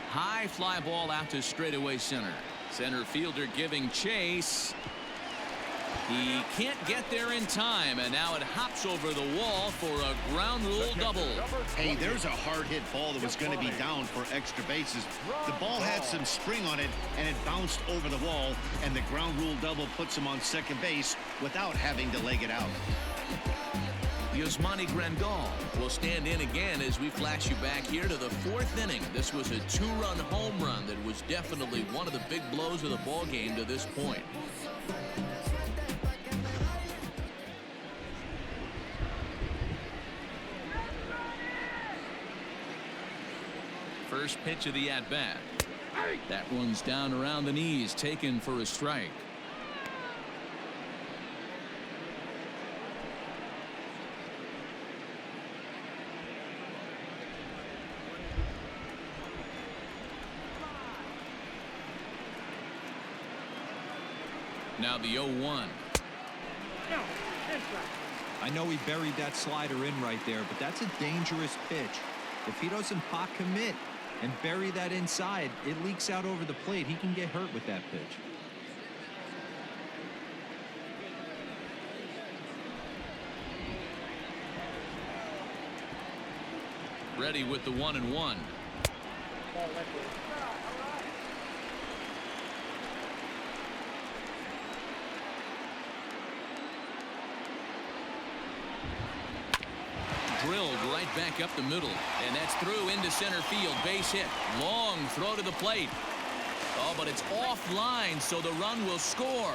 High fly ball out to straightaway center. Center fielder giving chase. He can't get there in time, and now it hops over the wall for a ground rule double. Hey, there's a hard hit ball that was going to be down for extra bases. The ball had some spring on it, and it bounced over the wall, and the ground rule double puts him on second base without having to leg it out. Yasmani Grandal will stand in again as we flash you back here to the 4th inning. This was a 2-run home run that was definitely one of the big blows of the ball game to this point. First pitch of the at-bat. That one's down around the knees, taken for a strike. Now the 0-1. I know he buried that slider in right there, but that's a dangerous pitch. If he doesn't pot commit and bury that inside, it leaks out over the plate. He can get hurt with that pitch. Ready with the 1-1. Drilled right back up the middle, and that's through into center field. Base hit. Long throw to the plate. Oh, but it's offline, so the run will score.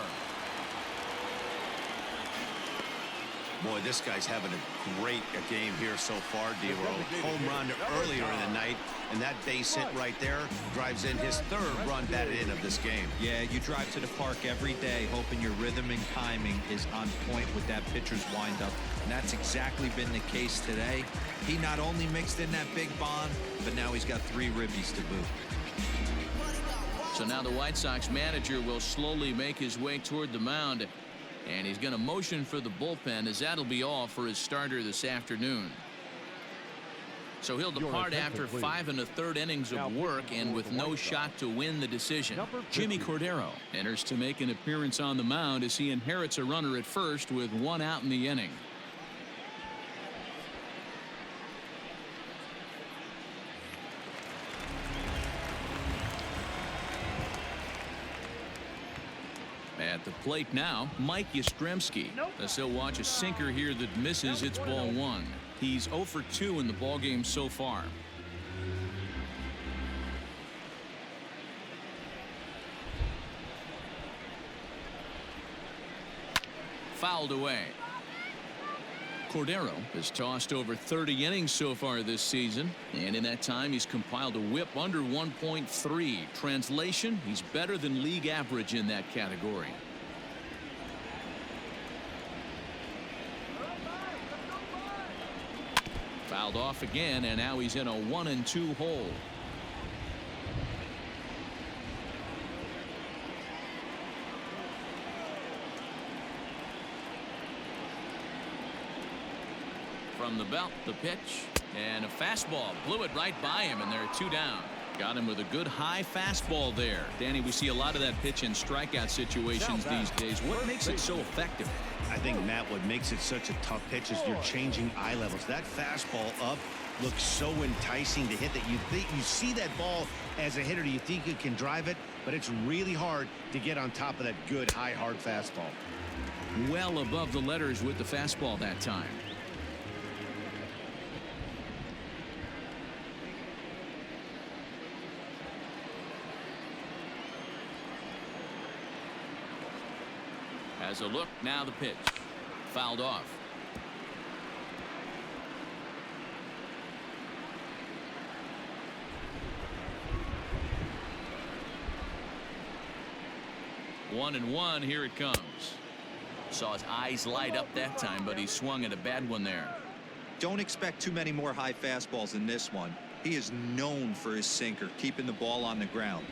Boy, this guy's having a great game here so far, D-Row. Home run earlier in the night, and that base hit right there drives in his 3rd run batted in of this game. Yeah, you drive to the park every day hoping your rhythm and timing is on point with that pitcher's windup, and that's exactly been the case today. He not only mixed in that big bomb, but now he's got 3 ribbies to boot. So now the White Sox manager will slowly make his way toward the mound. And he's going to motion for the bullpen, as that'll be all for his starter this afternoon. So he'll depart after 5 1/3 innings of work and with no shot to win the decision. Jimmy Cordero enters to make an appearance on the mound as he inherits a runner at first with 1 out in the inning. At the plate now, Mike Yastrzemski. As he'll watch a sinker here that misses. It's ball 1. He's 0 for 2 in the ball game so far. Fouled away. Cordero has tossed over 30 innings so far this season, and in that time he's compiled a whip under 1.3. Translation, he's better than league average in that category. Fouled off again, and now he's in a 1-2 hole. From the belt, the pitch, and a fastball blew it right by him, and there are 2 down. Got him with a good high fastball there. Danny, we see a lot of that pitch in strikeout situations these days. What makes it so effective? I think, Matt, what makes it such a tough pitch is you're changing eye levels. That fastball up looks so enticing to hit that you see that ball as a hitter. You think you can drive it, but it's really hard to get on top of that good high hard fastball. Well above the letters with the fastball that time. Has a look, now the pitch. Fouled off. One and one, here it comes. Saw his eyes light up that time, but he swung at a bad one there. Don't expect too many more high fastballs in this one. He is known for his sinker, keeping the ball on the ground.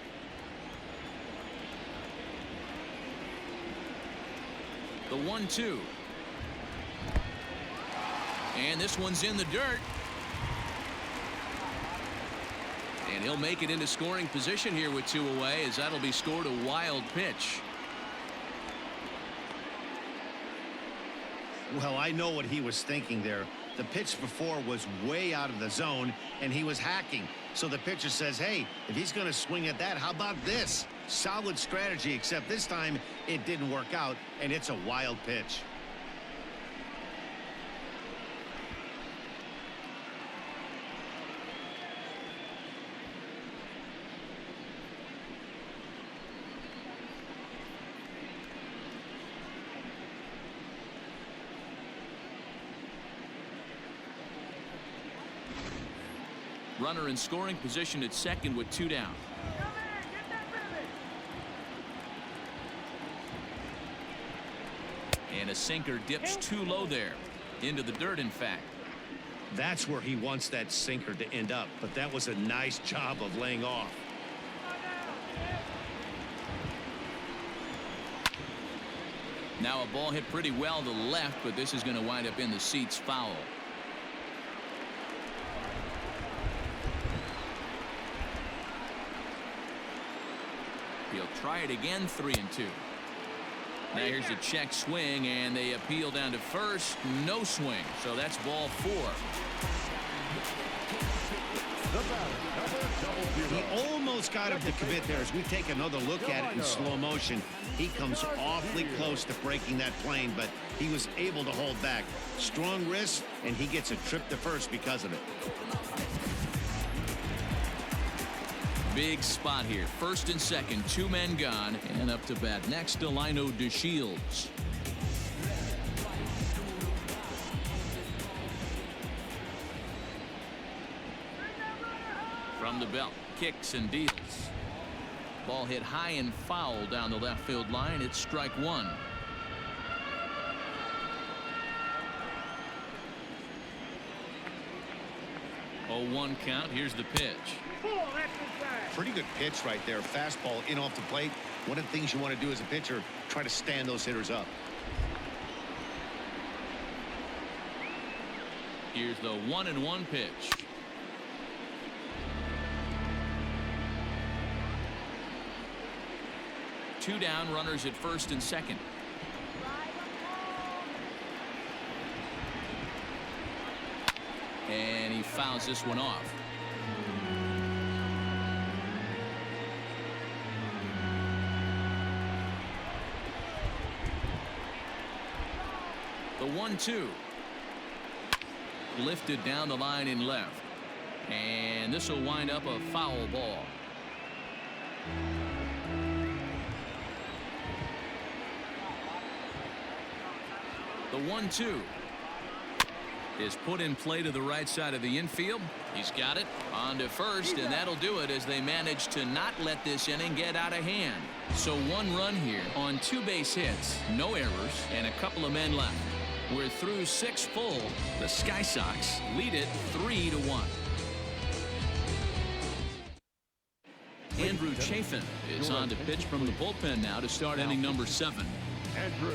The 1-2. And this one's in the dirt. And he'll make it into scoring position here with 2 away, as that'll be scored a wild pitch. Well, I know what he was thinking there. The pitch before was way out of the zone, and he was hacking. So the pitcher says, hey, if he's going to swing at that, how about this? Solid strategy, except this time it didn't work out, and it's a wild pitch. Runner in scoring position at second with 2 down. And a sinker dips too low there. Into the dirt, in fact. That's where he wants that sinker to end up, but that was a nice job of laying off. Now a ball hit pretty well to the left, but this is going to wind up in the seats foul. He'll try it again, 3-2. Now here's a check swing, and they appeal down to first. No swing, so that's ball 4. He almost got him to commit there. As we take another look at it in slow motion, he comes awfully close to breaking that plane, but he was able to hold back. Strong wrist, and he gets a trip to first because of it. Big spot here. First and second, 2 men gone, and up to bat next, Delino DeShields. From the belt, kicks and deals. Ball hit high and foul down the left field line. It's strike 1. 0-1 count. Here's the pitch. Pretty good pitch right there. Fastball in off the plate. One of the things you want to do as a pitcher, try to stand those hitters up. Here's the 1-1 pitch. Two down, runners at first and second. And he fouls this one off. The 1-2. Lifted down the line in left. And this will wind up a foul ball. The 1-2. is put in play to the right side of the infield. He's got it on to first, and that'll do it as they manage to not let this inning get out of hand. So 1 run here on 2 base hits, no errors, and a couple of men left. We're through 6 full. The Sky Sox lead it 3-1. Andrew Chafin is on to pitch from the bullpen now to start inning number 7. Andrew.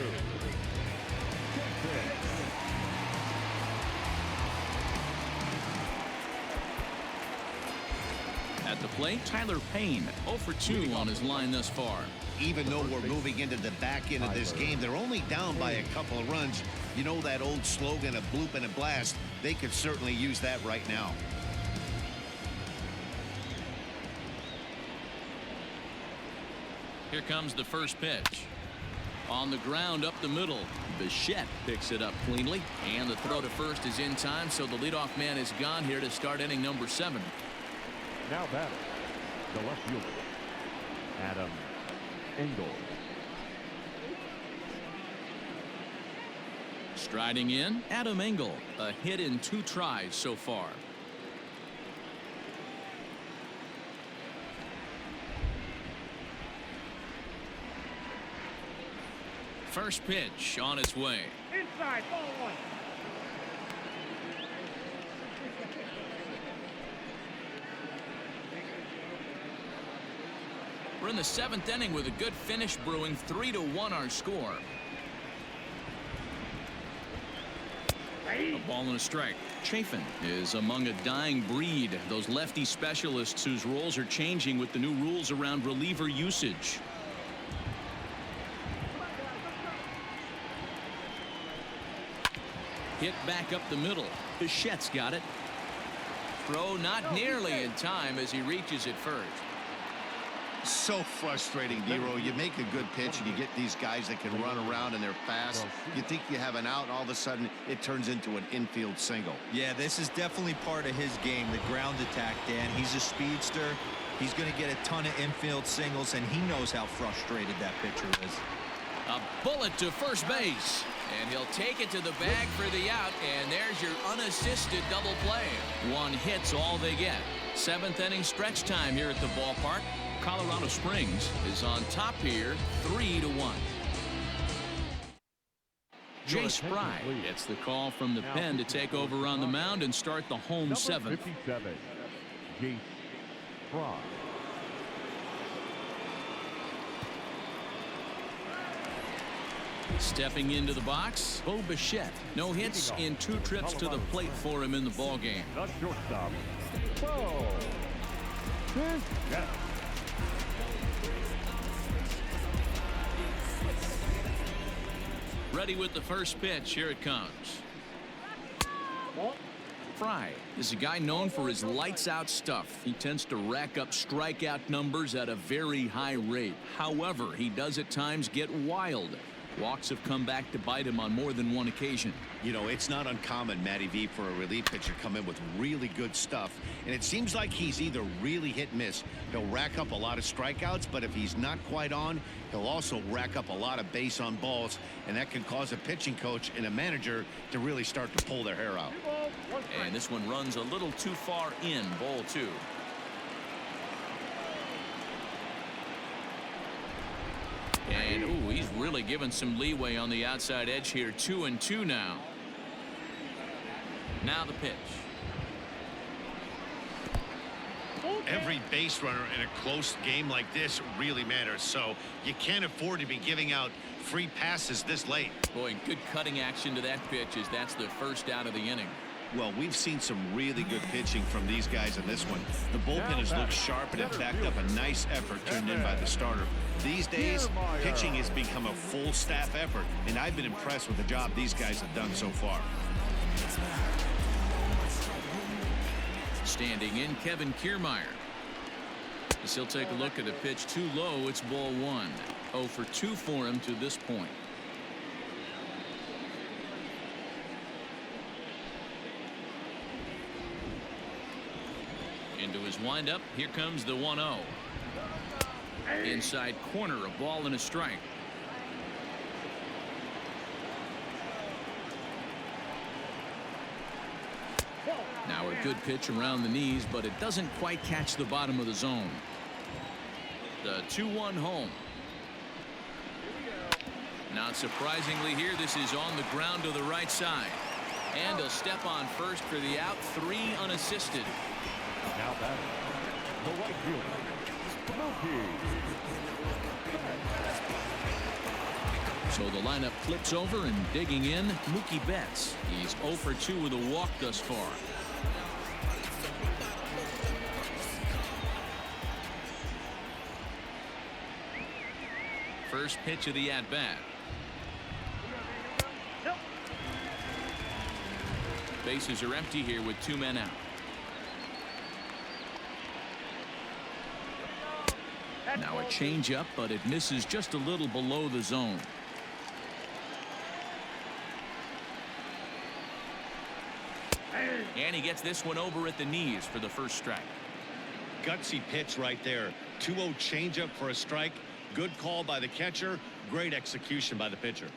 At the plate, Tyler Payne, 0 for 2 on his line thus far. Even though we're moving into the back end of this game, they're only down by a couple of runs. You know that old slogan, a bloop and a blast. They could certainly use that right now. Here comes the first pitch. On the ground up the middle. Bichette picks it up cleanly, and the throw to first is in time, so the leadoff man is gone here to start inning number 7. Now batting, the left fielder, Adam Engel. Striding in, Adam Engel, a hit in 2 tries so far. First pitch on its way. Inside, ball 1. We're in the 7th inning with a good finish brewing. 3-1 our score. A ball and a strike. Chafin is among a dying breed. Those lefty specialists whose roles are changing with the new rules around reliever usage. Hit back up the middle. Bichette's got it. Throw not nearly in time as he reaches it first. So frustrating, Nero. You make a good pitch and you get these guys that can run around and they're fast. You think you have an out, and all of a sudden it turns into an infield single. Yeah, this is definitely part of his game, the ground attack, Dan. He's a speedster. He's going to get a ton of infield singles, and he knows how frustrated that pitcher is. A bullet to first base, and he'll take it to the bag for the out, and there's your unassisted double play. 1 hit's all they get. 7th inning stretch time here at the ballpark. Colorado Springs is on top here, 3-1. Jay Spry gets the call from the pen to take over on the mound and start the home 7th. 57, Jay Spry. Stepping into the box, Bo Bichette. No hits in 2 trips to the plate for him in the ballgame. The shortstop, Bo Bichette. Ready with the first pitch. Here it comes. Fry is a guy known for his lights-out stuff. He tends to rack up strikeout numbers at a very high rate. However, he does at times get wild. Walks have come back to bite him on more than 1 occasion. You know, it's not uncommon, Matty V, for a relief pitcher to come in with really good stuff. And it seems like he's either really hit and miss. He'll rack up a lot of strikeouts, but if he's not quite on, he'll also rack up a lot of base on balls. And that can cause a pitching coach and a manager to really start to pull their hair out. And this one runs a little too far in, ball 2. And, ooh, he's really given some leeway on the outside edge here. 2-2 now. Now the pitch. Every base runner in a close game like this really matters, so you can't afford to be giving out free passes this late. Boy, good cutting action to that pitch as that's the first out of the inning. Well, we've seen some really good pitching from these guys in this one. The bullpen has looked sharp and have backed up a nice effort turned in by the starter. These days, pitching has become a full staff effort, and I've been impressed with the job these guys have done so far. Standing in, Kevin Kiermaier. As he'll take a look at a pitch too low, it's ball 1. 0 for 2 for him to this point. Into his windup, here comes the 1-0. Inside corner, a ball and a strike. Now a good pitch around the knees, but it doesn't quite catch the bottom of the zone. The 2-1 home. Not surprisingly here, this is on the ground to the right side. And he'll step on first for the out. 3 unassisted. Now batting, the right fielder, Mookie. So the lineup flips over, and digging in, Mookie Betts. He's 0 for 2 with a walk thus far. First pitch of the at-bat. Bases are empty here with 2 men out. Now a changeup, but it misses just a little below the zone. And he gets this one over at the knees for the first strike. Gutsy pitch right there. 2-0 changeup for a strike. Good call by the catcher. Great execution by the pitcher.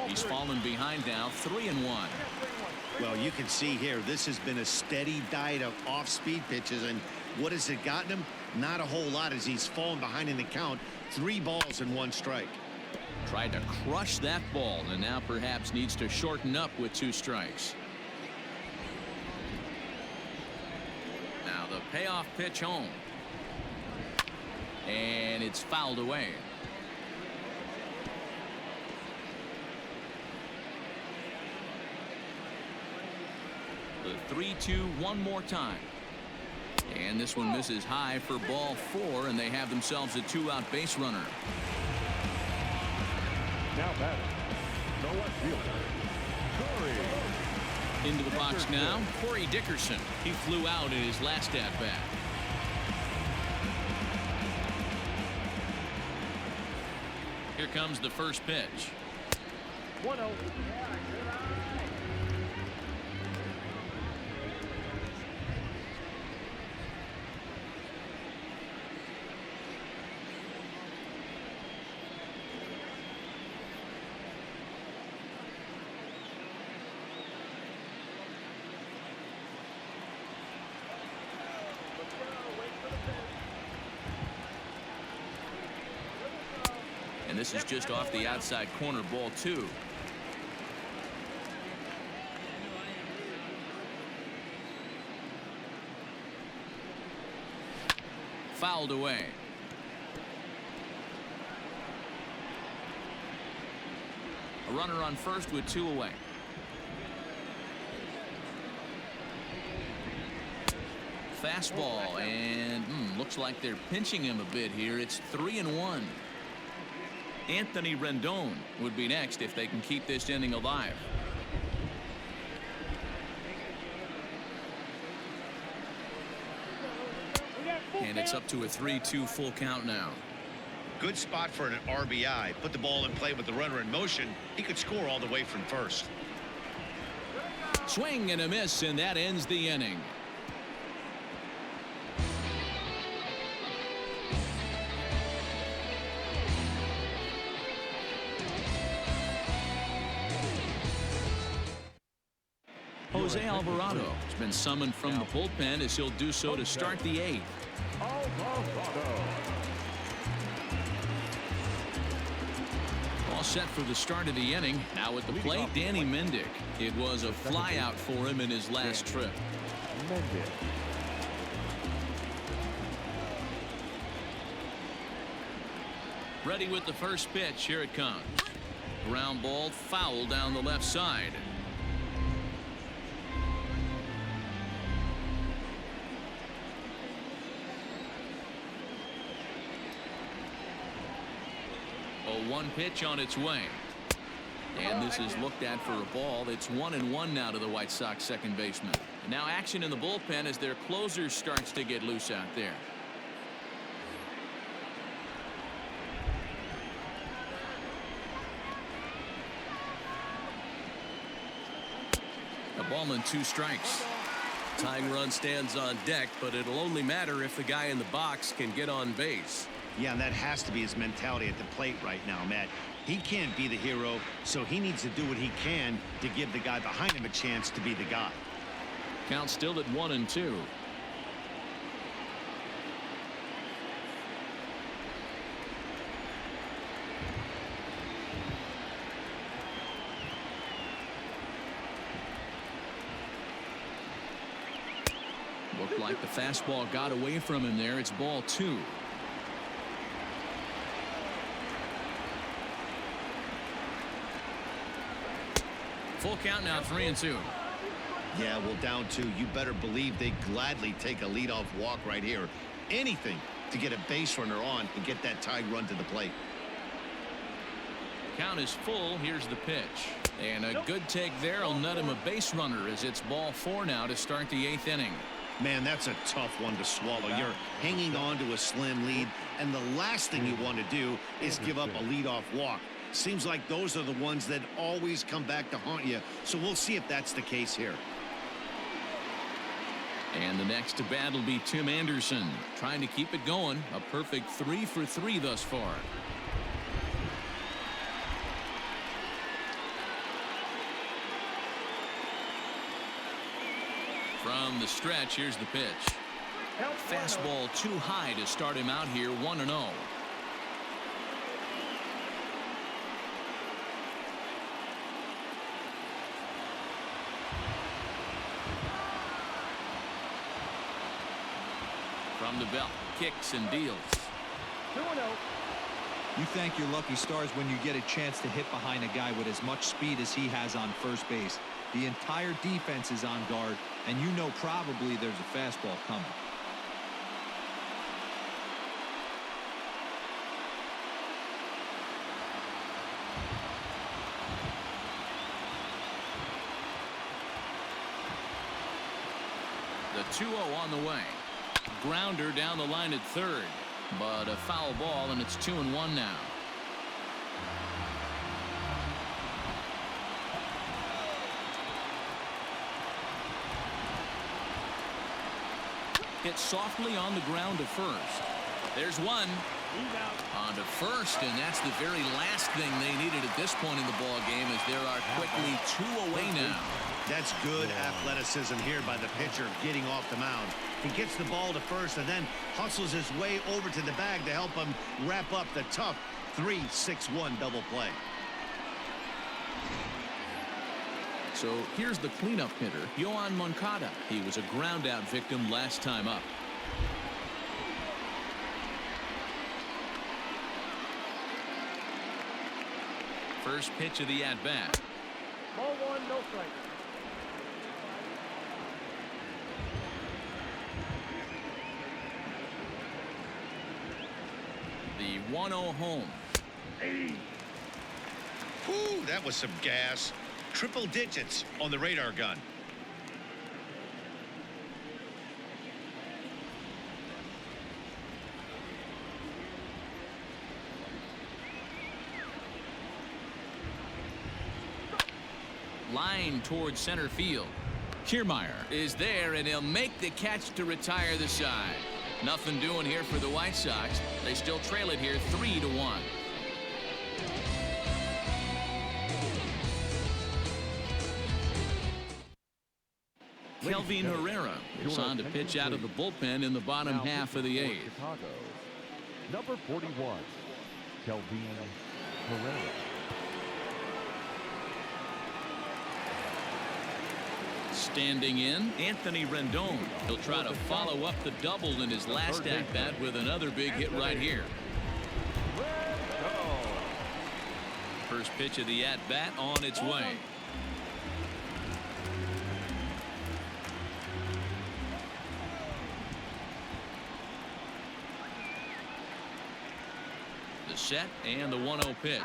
He's fallen behind now, 3-1. Well, you can see here, this has been a steady diet of off-speed pitches, and what has it gotten him? Not a whole lot, as he's fallen behind in the count. 3 balls and 1 strike. Tried to crush that ball, and now perhaps needs to shorten up with 2 strikes. Now the payoff pitch home. And it's fouled away. The 3-2 one more time. And this one misses high for ball 4, and they have themselves a 2-out base runner. Now batting, the left fielder, Corey. Into the box now, Corey Dickerson. He flew out in his last at-bat. Here comes the first pitch. 1-0. And this is just off the outside corner, ball 2. Fouled away. A runner on first with 2 away. Fastball, and looks like they're pinching him a bit here. It's 3-1. Anthony Rendon would be next if they can keep this inning alive. And it's up to a 3-2 full count now. Good spot for an RBI. Put the ball in play with the runner in motion. He could score all the way from first. Swing and a miss, and that ends the inning. Jose Alvarado has been summoned from the bullpen, as he'll do so to start the 8th. All set for the start of the inning. Now at the plate, Danny Mendick. It was a flyout for him in his last trip. Ready with the first pitch. Here it comes. Ground ball, foul down the left side. One pitch on its way, and this is looked at for a ball. It's 1-1 now to the White Sox second baseman. And now action in the bullpen as their closer starts to get loose out there. A ball and 2 strikes. Tying run stands on deck, but it'll only matter if the guy in the box can get on base. Yeah, and that has to be his mentality at the plate right now, Matt. He can't be the hero, so he needs to do what he can to give the guy behind him a chance to be the guy. Count still at 1-2. Looked like the fastball got away from him there. It's ball 2. Full count now, 3-2. Yeah, well, down 2. You better believe they gladly take a leadoff walk right here. Anything to get a base runner on and get that tied run to the plate. Count is full. Here's the pitch. And a good take there will net him a base runner as it's ball 4 now to start the 8th inning. Man, that's a tough one to swallow. You're hanging on to a slim lead, and the last thing you want to do is give up a leadoff walk. Seems like those are the ones that always come back to haunt you, so we'll see if that's the case here. And the next to bat will be Tim Anderson, trying to keep it going. A perfect 3 for 3 thus far. From the stretch, here's the pitch. Fastball too high to start him out here, 1-0. From the belt, kicks and deals. 2-0. You thank your lucky stars when you get a chance to hit behind a guy with as much speed as he has on first base. The entire defense is on guard, and you know probably there's a fastball coming. The 2-0 on the way. Grounder down the line at third, but a foul ball, and it's 2-1 now. Hit softly on the ground to first. There's one. On to first, and that's the very last thing they needed at this point in the ball game, as there are quickly 2 away now. That's good athleticism here by the pitcher getting off the mound. He gets the ball to first and then hustles his way over to the bag to help him wrap up the tough 3-6-1 double play. So here's the cleanup hitter, Yoan Moncada. He was a ground out victim last time up. First pitch of the at-bat. Ball 1, no strike. The 1-0 home. Whew, that was some gas. Triple digits on the radar gun. Line towards center field. Kiermaier is there, and he'll make the catch to retire the side. Nothing doing here for the White Sox. They still trail it here 3-1. Kelvin Herrera is on to pitch out of the bullpen in the bottom half of the 8th. Chicago, number 41, Kelvin Herrera. Standing in, Anthony Rendon. He'll try to follow up the double in his last at-bat with another big hit right here. First pitch of the at-bat on its way. The set and the 1-0 pitch.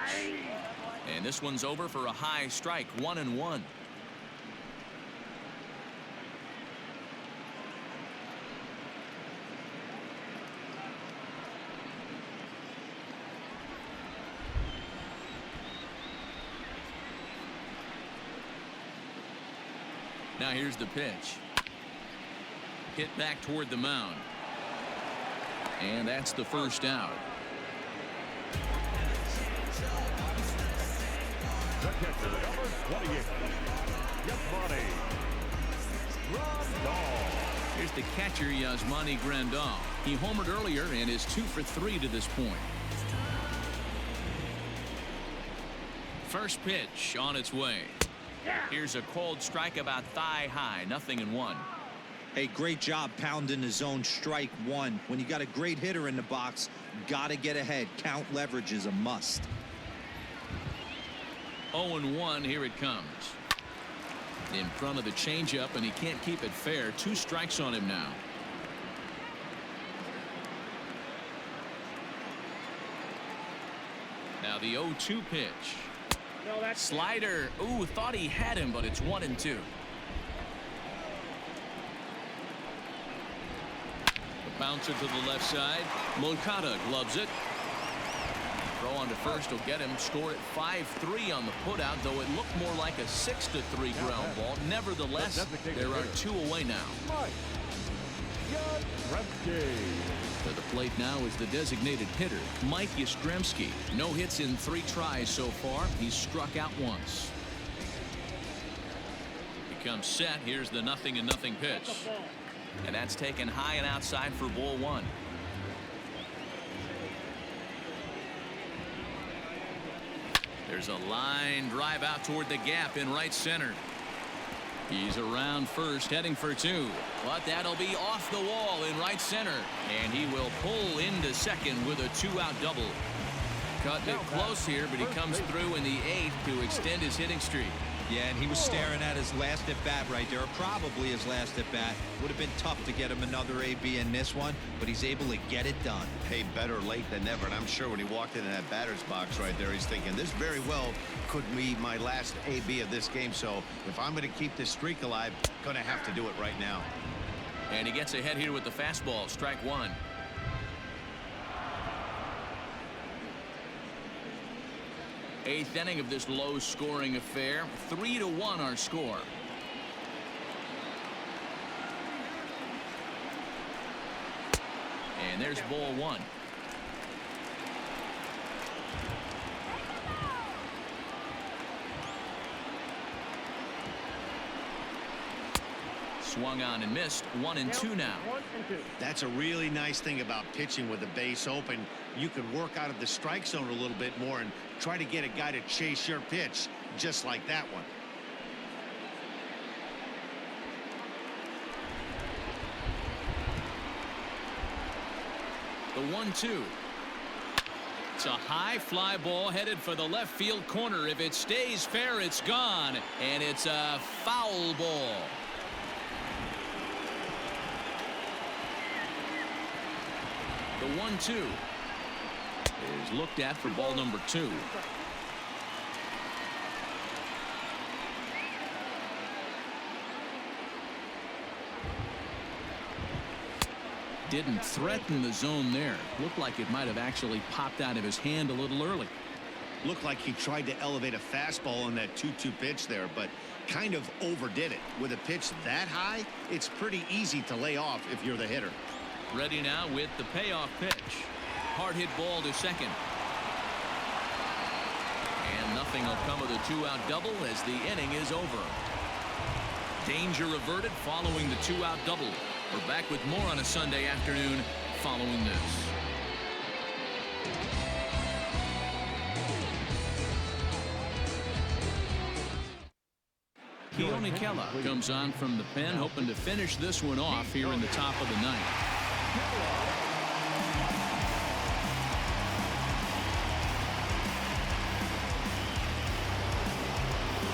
And this one's over for a high strike, 1-1. Now here's the pitch. Hit back toward the mound. And that's the first out. catcher, number 28, Yasmani Grandal. Here's the catcher, Yasmani Grandal. He homered earlier and is 2 for 3 to this point. First pitch on its way. Here's a cold strike about thigh high, 0-1. Hey, great job pounding the zone. Strike one. When you got a great hitter in the box, got to get ahead. Count leverage is a must. 0-1, here it comes. In front of the changeup, and he can't keep it fair. 2 strikes on him now. Now the 0-2 pitch. No, that's Slider. Ooh, thought he had him, but it's 1-2. The bouncer to the left side. Moncada gloves it. Throw on to first will get him. Score at 5-3 on the putout, though it looked more like a 6-3 ground ball. Nevertheless, there are 2 away now. To the plate now is the designated hitter, Mike Yastrzemski. No hits in 3 tries so far. He's struck out once. He comes set. Here's the 0-0 pitch. And that's taken high and outside for ball 1. There's a line drive out toward the gap in right center. He's around first, heading for 2, but that'll be off the wall in right center, and he will pull into second with a 2-out double. Cutting it close here, but he comes through in the 8th to extend his hitting streak. Yeah, and he was staring at his last at bat right there, or probably his last at bat. Would have been tough to get him another AB in this one, but he's able to get it done. Hey, better late than never. And I'm sure when he walked into that batter's box right there, he's thinking this very well could be my last AB of this game. So if I'm going to keep this streak alive, going to have to do it right now. And he gets ahead here with the fastball. Strike 1. Eighth inning of this low-scoring affair. 3-1 our score. And there's ball 1. Swung on and missed. 1-2 now. 1-2. That's a really nice thing about pitching with the base open. You can work out of the strike zone a little bit more and try to get a guy to chase your pitch just like that one. The 1-2. It's a high fly ball headed for the left field corner. If it stays fair, it's gone, and it's a foul ball. The 1-2 is looked at for ball number 2. Didn't threaten the zone there. Looked like it might have actually popped out of his hand a little early. Looked like he tried to elevate a fastball on that 2-2 pitch there, but kind of overdid it. With a pitch that high, it's pretty easy to lay off if you're the hitter. Ready now with the payoff pitch. Hard hit ball to second. And nothing will come of the 2-out double as the inning is over. Danger averted following the 2-out double. We're back with more on a Sunday afternoon following this. Keone Kela comes on from the pen, hoping to finish this one off here in the top of the ninth.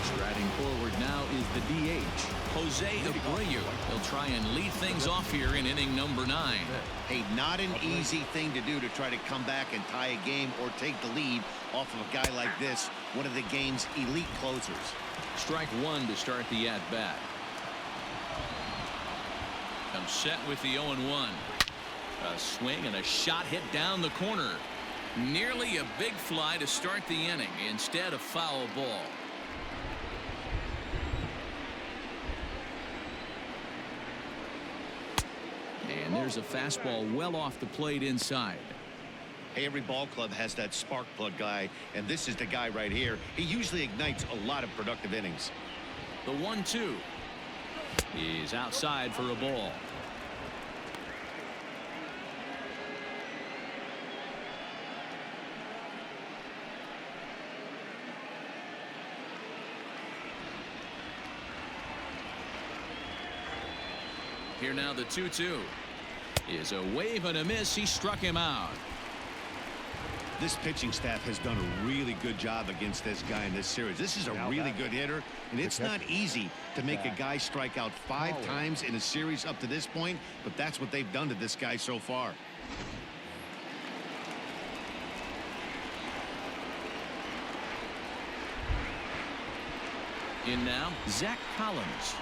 Striding forward now is the DH, Jose Abreu. He'll try and lead things off here in inning number 9. Hey, not an easy thing to do to try to come back and tie a game or take the lead off of a guy like this, one of the game's elite closers. Strike 1 to start the at-bat. Comes set with the 0-1. A swing and a shot hit down the corner. Nearly a big fly to start the inning. Instead, a foul ball. And there's a fastball well off the plate inside. Hey, every ball club has that spark plug guy, and this is the guy right here. He usually ignites a lot of productive innings. The 1-2 is outside for a ball. Here now the 2-2 is a wave and a miss. He struck him out. This pitching staff has done a really good job against this guy in this series. This is a really good hitter, and it's not easy to make a guy strike out 5 times in a series up to this point, but that's what they've done to this guy so far. In now, Zach Collins,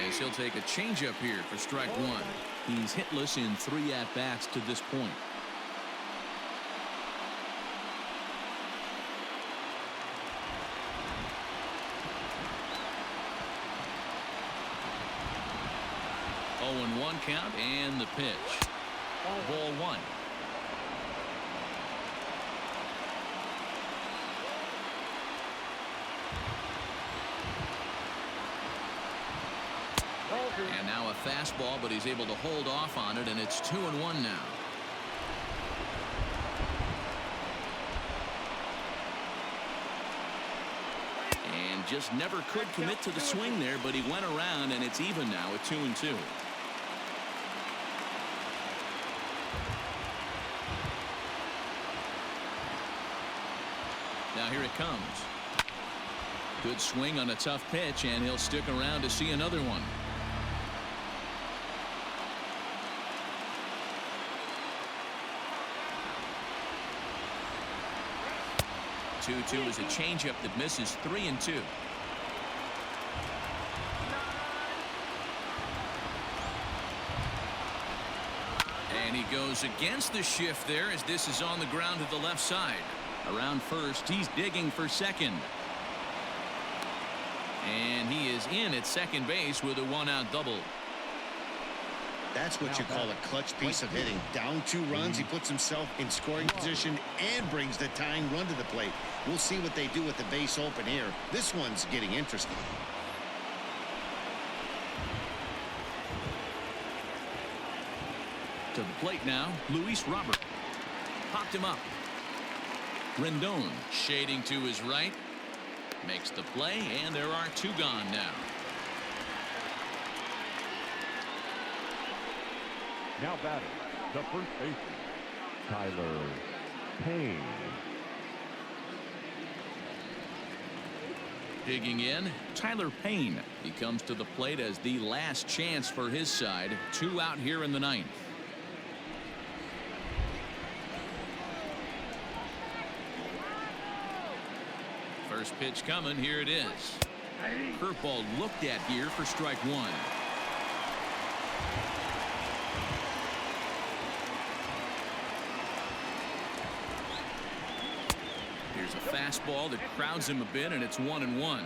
as he'll take a changeup here for strike 1. He's hitless in 3 at-bats to this point. Oh, 1 count and the pitch. Ball 1. And now a fastball, but he's able to hold off on it, and it's 2-1 now. And just never could commit to the swing there, but he went around, and it's even now at 2-2. Now here it comes. Good swing on a tough pitch, and he'll stick around to see another one. 2-2 is a changeup that misses 3-2. And he goes against the shift there as this is on the ground to the left side. Around first, he's digging for second. And he is in at second base with a 1-out double. That's what you call a clutch piece of hitting. Down 2 runs, he puts himself in scoring position and brings the tying run to the plate. We'll see what they do with the base open here. This one's getting interesting. To the plate now, Luis Robert. Popped him up. Rendon shading to his right. Makes the play, and there are 2 gone now. Now batting, the first baseman, Tyler Payne. Digging in, Tyler Payne. He comes to the plate as the last chance for his side. 2 out here in the 9th. First pitch coming. Here it is. Curveball looked at here for strike 1. Here's a fastball that crowds him a bit, and it's 1-1.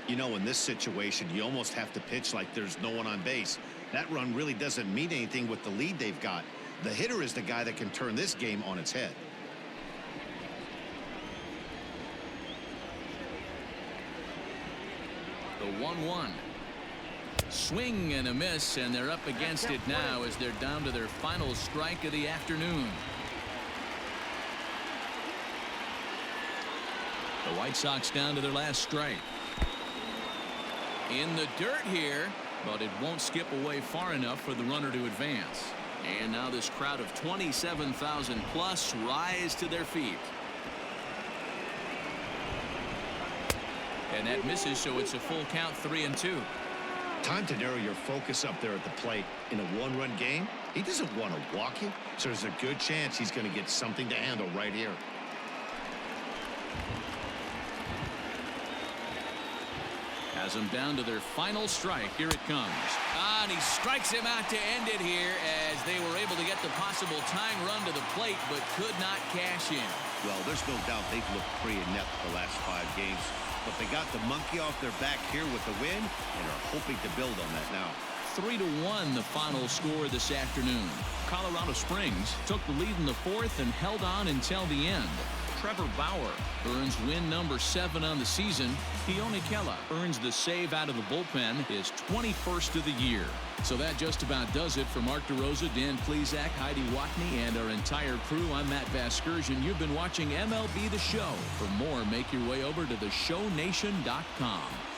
You know, in this situation, you almost have to pitch like there's no one on base. That run really doesn't mean anything with the lead they've got. The hitter is the guy that can turn this game on its head. The 1-1. Swing and a miss, and they're up against it now as they're down to their final strike of the afternoon. The White Sox down to their last strike. In the dirt here, but it won't skip away far enough for the runner to advance. And now this crowd of 27,000 plus rise to their feet. And that misses, so it's a full count, 3-2. Time to narrow your focus up there at the plate. In a 1-run game, he doesn't want to walk you, so there's a good chance he's going to get something to handle right here. Has them down to their final strike. Here it comes. And he strikes him out to end it here as they were able to get the possible tying run to the plate, but could not cash in. Well, there's no doubt they've looked pretty inept the last 5 games, but they got the monkey off their back here with the win and are hoping to build on that now. 3-1 the final score this afternoon. Colorado Springs took the lead in the fourth and held on until the end. Trevor Bauer earns win number 7 on the season. Keone Kela earns the save out of the bullpen, his 21st of the year. So that just about does it for Mark DeRosa, Dan Plesac, Heidi Watney, and our entire crew. I'm Matt Vasgersian. You've been watching MLB The Show. For more, make your way over to theshownation.com.